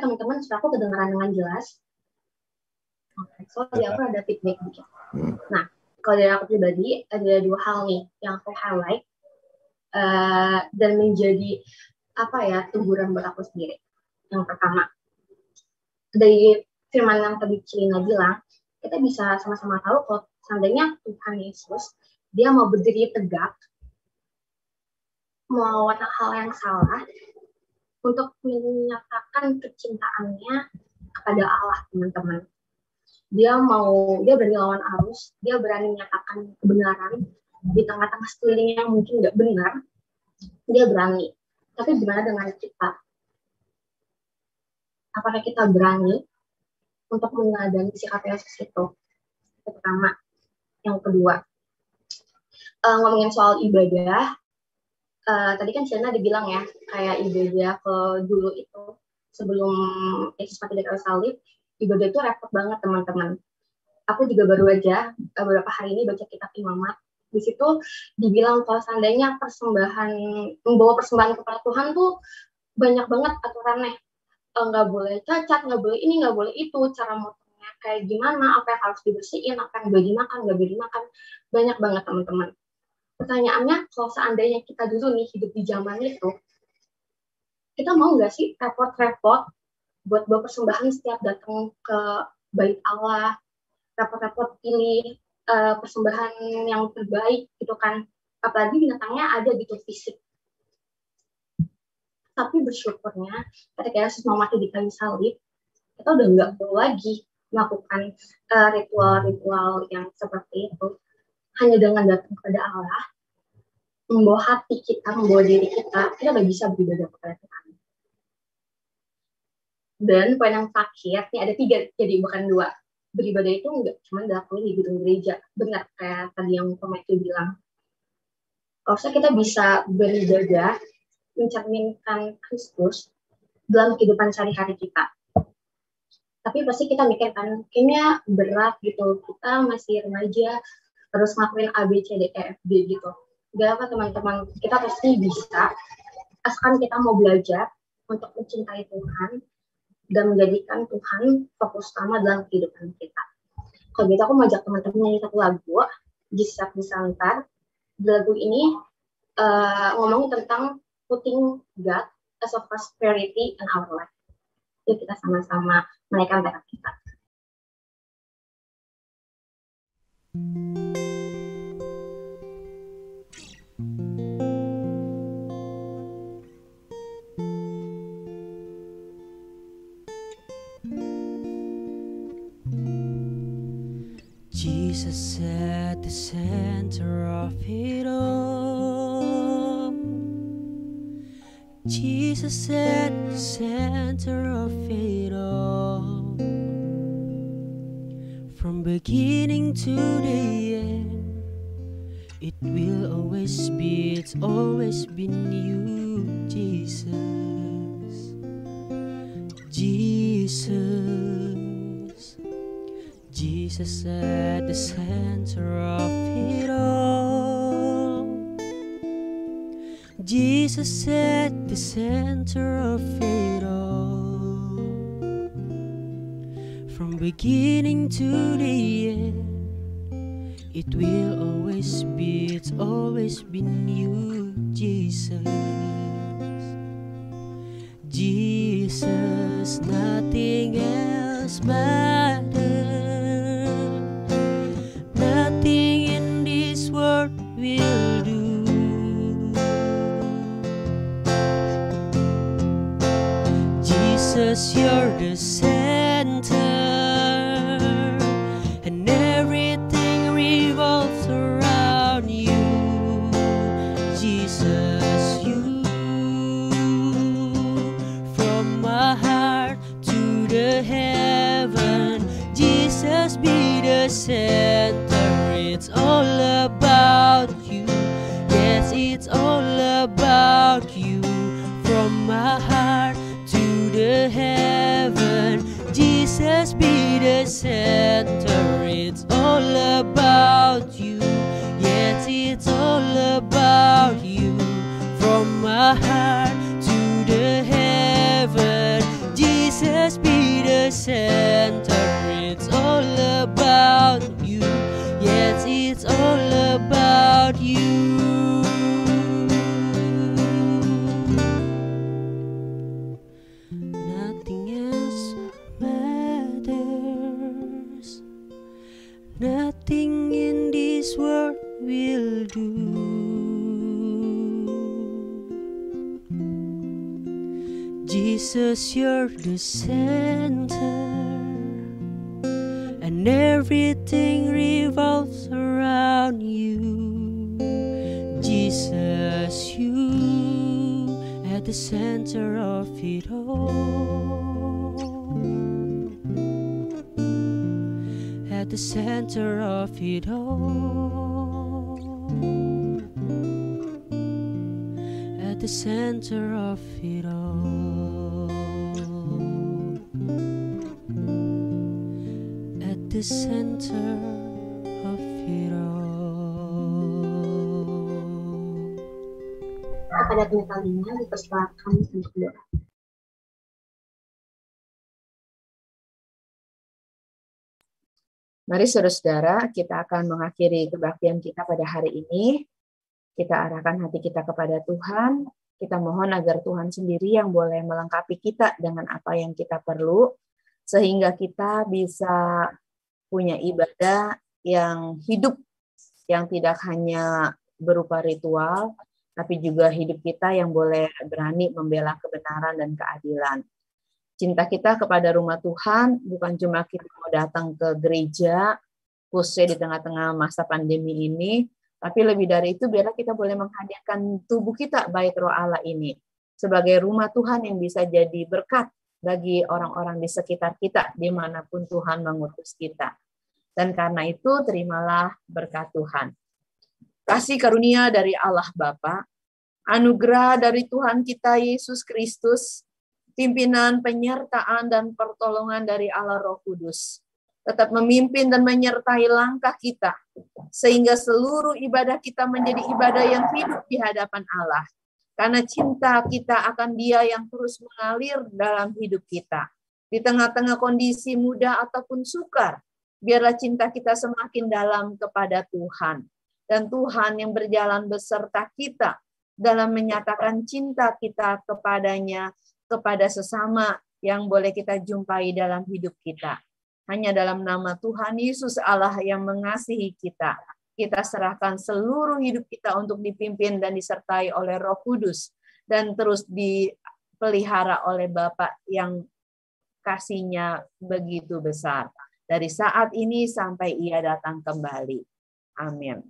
teman-teman, suara aku kedengaran dengan jelas. Oke, soalnya aku ada feedback dikit. Nah, kalau dari aku pribadi, ada 2 hal nih yang aku highlight dan menjadi teguran buat aku sendiri. Yang pertama, dari firman yang tadi Cilina bilang, kita bisa sama-sama tahu kalau seandainya Tuhan Yesus, dia mau berdiri tegak, melawan hal yang salah, untuk menyatakan kecintaannya kepada Allah, teman-teman. Dia berani lawan arus, dia berani menyatakan kebenaran di tengah-tengah sekeliling yang mungkin nggak benar, dia berani. Tapi gimana dengan kita? Apakah kita berani untuk meneladani sikap Yesus itu? Yang pertama. Yang kedua, ngomongin soal ibadah, tadi kan Ciana dibilang ya, kayak ibadah ke dulu itu, sebelum Yesus mati di kayu salib, ibadah itu repot banget, teman-teman. Aku juga baru aja beberapa hari ini baca kitab Imamat. Di situ dibilang kalau seandainya membawa persembahan kepada Tuhan tuh banyak banget aturannya. Nggak boleh cacat, nggak boleh ini, nggak boleh itu, cara motongnya kayak gimana, apa yang harus dibersihin, apa yang boleh dimakan, nggak boleh dimakan, banyak banget, teman-teman. Pertanyaannya, kalau seandainya kita dulu nih hidup di zaman itu, kita mau nggak sih repot-repot buat bawa persembahan setiap datang ke bait Allah, repot-repot pilih persembahan yang terbaik gitu kan, apalagi binatangnya ada gitu fisik. Tapi bersyukurnya ketika Yesus mau mati di kayu salib, kita udah nggak perlu lagi melakukan ritual-ritual yang seperti itu. Hanya dengan datang kepada Allah, membawa hati kita, membawa diri kita udah bisa beribadah kepada Tuhan. Dan poin yang terakhir, ini ada 3, jadi bukan 2. Beribadah itu nggak cuma dilakuin di gedung gereja. Benar, kayak tadi yang Matthew bilang. Harusnya kita bisa beribadah, mencerminkan Kristus dalam kehidupan sehari-hari kita. Tapi pasti kita mikir kan, kayaknya berat gitu, kita masih remaja, terus ngelakuin A, B, C, D, E, F, G gitu. Gak apa teman-teman, kita pasti bisa, asalkan kita mau belajar untuk mencintai Tuhan, dan menjadikan Tuhan fokus utama dalam kehidupan kita. Kalau gitu aku mau ajak teman-teman nyanyi satu lagu, Gisap Disantar. Di lagu ini ngomongin tentang putting God as a prosperity in our life. Yuk kita sama-sama menaikkan tekad kita. Jesus at the center of it all. Jesus at the center of it all. From beginning to the end, it will always be, it's always been you, Jesus. Jesus at the center of it all. Jesus at the center of it all. From beginning to the end, it will always be, it's always been you, Jesus. Jesus, nothing else matters. Nothing in this world will do. Jesus, you're the center, and everything revolves around you. Jesus, you, from my heart to the heaven, Jesus be the center. It's all about you. Yes, it's all about you. From my heart to the heaven. Jesus be the center. It's all about you. Yes, it's all about you. From my heart to the heaven. Jesus be the center. It's all about you. Yes, it's all about you. Nothing else matters. Nothing in this world will do. Jesus, you're the center, and everything revolves around you. Jesus, you at the center of it all. At the center of it all. At the center of it all. At the center of it all. Kepada penyertanya dipersilakan untuk berdoa. Mari saudara-saudara, kita akan mengakhiri kebaktian kita pada hari ini. Kita arahkan hati kita kepada Tuhan. Kita mohon agar Tuhan sendiri yang boleh melengkapi kita dengan apa yang kita perlu, sehingga kita bisa punya ibadah yang hidup, yang tidak hanya berupa ritual, tapi juga hidup kita yang boleh berani membela kebenaran dan keadilan. Cinta kita kepada rumah Tuhan bukan cuma kita mau datang ke gereja, khususnya di tengah-tengah masa pandemi ini, tapi lebih dari itu biarlah kita boleh menghadirkan tubuh kita, bait roh Allah ini, sebagai rumah Tuhan yang bisa jadi berkat bagi orang-orang di sekitar kita, dimanapun Tuhan mengutus kita. Dan karena itu, terimalah berkat Tuhan. Kasih karunia dari Allah Bapa, anugerah dari Tuhan kita Yesus Kristus, pimpinan, penyertaan, dan pertolongan dari Allah Roh Kudus tetap memimpin dan menyertai langkah kita, sehingga seluruh ibadah kita menjadi ibadah yang hidup di hadapan Allah. Karena cinta kita akan Dia yang terus mengalir dalam hidup kita. Di tengah-tengah kondisi mudah ataupun sukar, biarlah cinta kita semakin dalam kepada Tuhan. Dan Tuhan yang berjalan beserta kita dalam menyatakan cinta kita kepadanya, kepada sesama yang boleh kita jumpai dalam hidup kita. Hanya dalam nama Tuhan Yesus Allah yang mengasihi kita, kita serahkan seluruh hidup kita untuk dipimpin dan disertai oleh Roh Kudus, dan terus dipelihara oleh Bapa yang kasih-Nya begitu besar, dari saat ini sampai Ia datang kembali. Amin.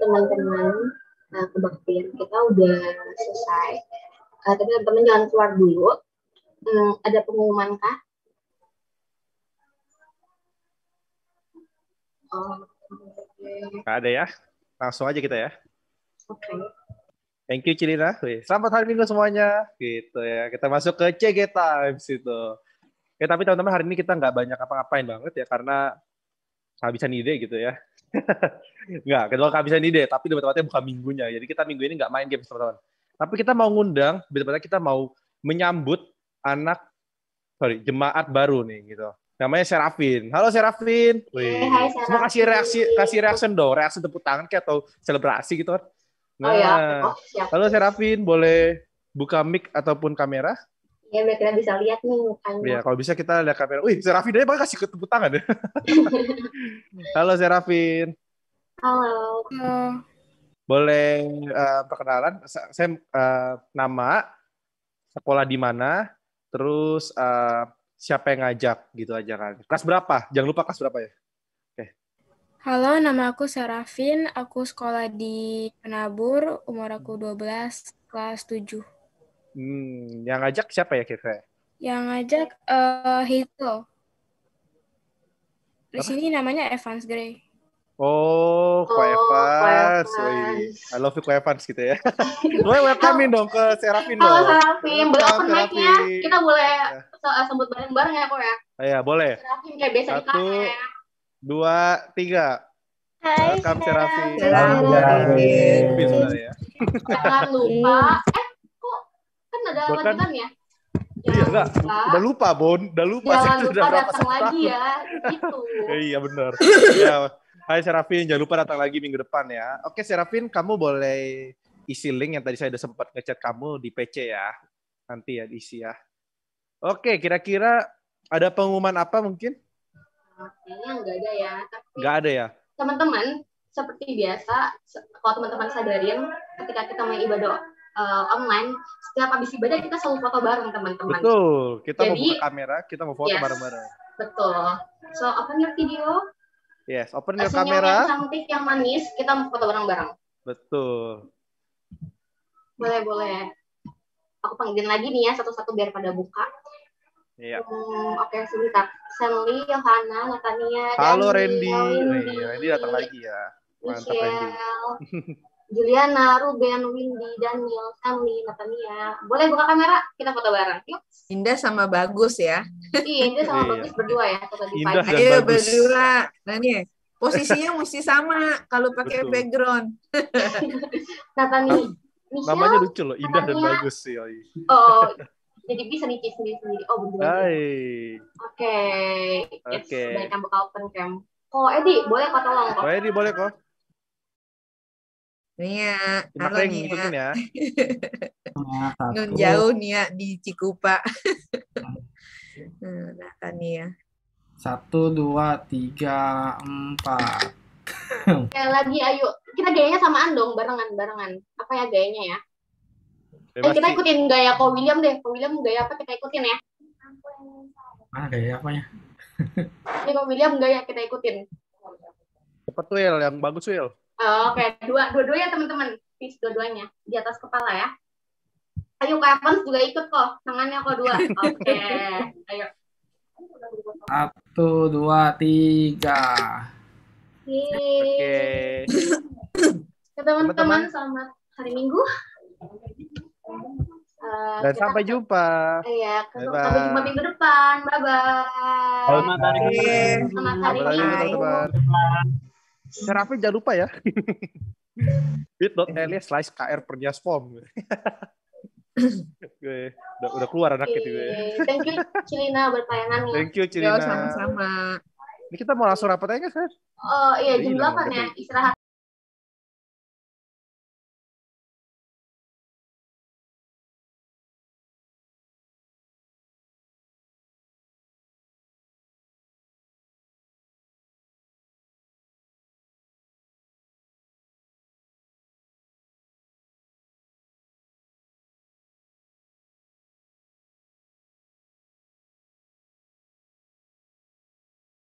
Teman-teman, kebaktian kita udah selesai. Tapi teman-teman jangan keluar dulu. Ada pengumuman kah? Nggak ada ya? Langsung aja kita ya. Oke. Thank you Cilina. Selamat hari Minggu semuanya. Gitu ya. Kita masuk ke CG Times itu. Ya tapi teman-teman hari ini kita nggak banyak apa-ngapain banget ya karena kehabisan ide gitu ya. Nggak, kita kehabisan ide, tapi debat-debatnya bukan minggunya. Jadi kita minggu ini nggak main game teman-teman. Tapi kita mau ngundang, debat-debatnya kita mau menyambut jemaat baru nih gitu. Namanya Serafin. Halo Serafin. Hai, Semua kasih reaction dong, reaksi tepuk tangan kayak atau selebrasi gitu kan. Oh ya, Nah, siap. halo Serafin, boleh buka mic ataupun kamera? Ya, biar kita bisa lihat nih mukanya. Ya, kalau bisa kita lihat kamera. Wih, Serafin aja bakal kasih tepuk tangan ya. Halo Serafin, Halo. boleh perkenalan? Saya nama, sekolah di mana, terus siapa yang ngajak gitu aja kan. Kelas berapa? Jangan lupa kelas berapa ya. Halo, nama aku Serafin. Aku sekolah di Penabur, umur aku 12, kelas 7. Yang ngajak siapa ya kira-kira? Yang ngajak Hito. Di sini namanya Evans Gray. Oh, Ko Evans. I love you, Ko Evans gitu ya. Boleh welcome dong ke Serafin dong. Halo Serafin, boleh open mic-nya? Serafin. Kita boleh sambut bareng-bareng ya, kok ya? Iya, boleh. Serafin kayak biasa di kelas ya. 2, 3. Hai, Welcome Serafin. Serafin. Sebenarnya. Jangan lupa. Kok kan ada Bahkan- lanjutan ya? Iya, enggak. Udah lupa, Bon. Udah lupa. Jangan Saya lupa udah berapa datang tahun. lagi ya. Gitu. Iya, benar. Ya. Hai Serafin, jangan lupa datang lagi minggu depan ya. Oke Serafin, kamu boleh isi link yang tadi saya udah sempat ngechat kamu di PC ya. Nanti ya diisi ya. Oke, kira-kira ada pengumuman apa mungkin? Kayaknya nggak ada ya. Tapi Nggak ada ya? teman-teman, seperti biasa, kalau teman-teman sadarin, ketika kita main ibadah online, setiap habis ibadah kita selalu foto bareng teman-teman. Betul. Kita mau Jadi, buka kamera, kita mau foto yes. bareng-bareng. Betul. So, open your video. Yes, open your Senyum yang kamera. cantik, yang manis, kita mau foto bareng-bareng. Betul. Boleh. Aku panggilin lagi nih ya, satu-satu biar pada buka. Iya. Oke, sebentar. Sanli, Yohana, Natania, Halo Dani, Randy. Randy datang lagi ya. Mantap Randy. Michelle, Juliana, Ruben, Windy, Daniel, Sanli, Natania. Boleh buka kamera? Kita foto bareng. Yuk. Indah sama Bagus ya. Iya, Indah sama Iya. Bagus berdua ya. Foto di Indah pagi. dan Ayo Bagus. berdua. Nah nih, posisinya mesti sama kalau pakai Betul. background. Natania, Namanya Michelle. lucu loh, Indah dan Natania. Bagus sih. Yoi. Oh, jadi bisa nih sendiri-sendiri. Oh, berdua. Hai. Oke. Yes, Oke. baik yang buka open cam. Kok Edi, boleh kok tolong kok. Boleh nih, boleh kok. Nia, halo Makanya Nia. ngikutin ya. Nun jauh Nia di Cikupa. Nah, Nia. 1, 2, 3, 4. Oke, lagi ayo. Kita gayanya samaan dong, barengan. Apa ya gayanya ya? Bebas Kita sih. ikutin gaya Ko William deh. Ko William gaya apa kita ikutin ya? Mana gaya apanya? Ini Ko William gaya kita ikutin. Cepet Will, yang bagus Will. Oke, dua-duanya teman-teman. Please, dua-duanya. Di atas kepala ya. Ayo, Kak Evans juga ikut kok. Tangannya kok dua. Oke, ayo. 1, 2, 3. Yeay. Oke. Teman-teman, selamat hari Minggu. Dan sampai jumpa. Iya, Bye-bye. sampai jumpa minggu depan. Bye-bye. Selamat hari Selamat hari Selamat hari Minggu, Minggu. teman-teman. Serafin jangan lupa ya. bit.ly/kr perniasform. Gue udah keluar anaknya tuh gue. Thank you Cilina berpelayanannya. Thank you Yo, Cilina. sama-sama. Ini kita mau langsung rapat aja kan? Oh iya, jam Hilang 8 ya, berarti. istirahat.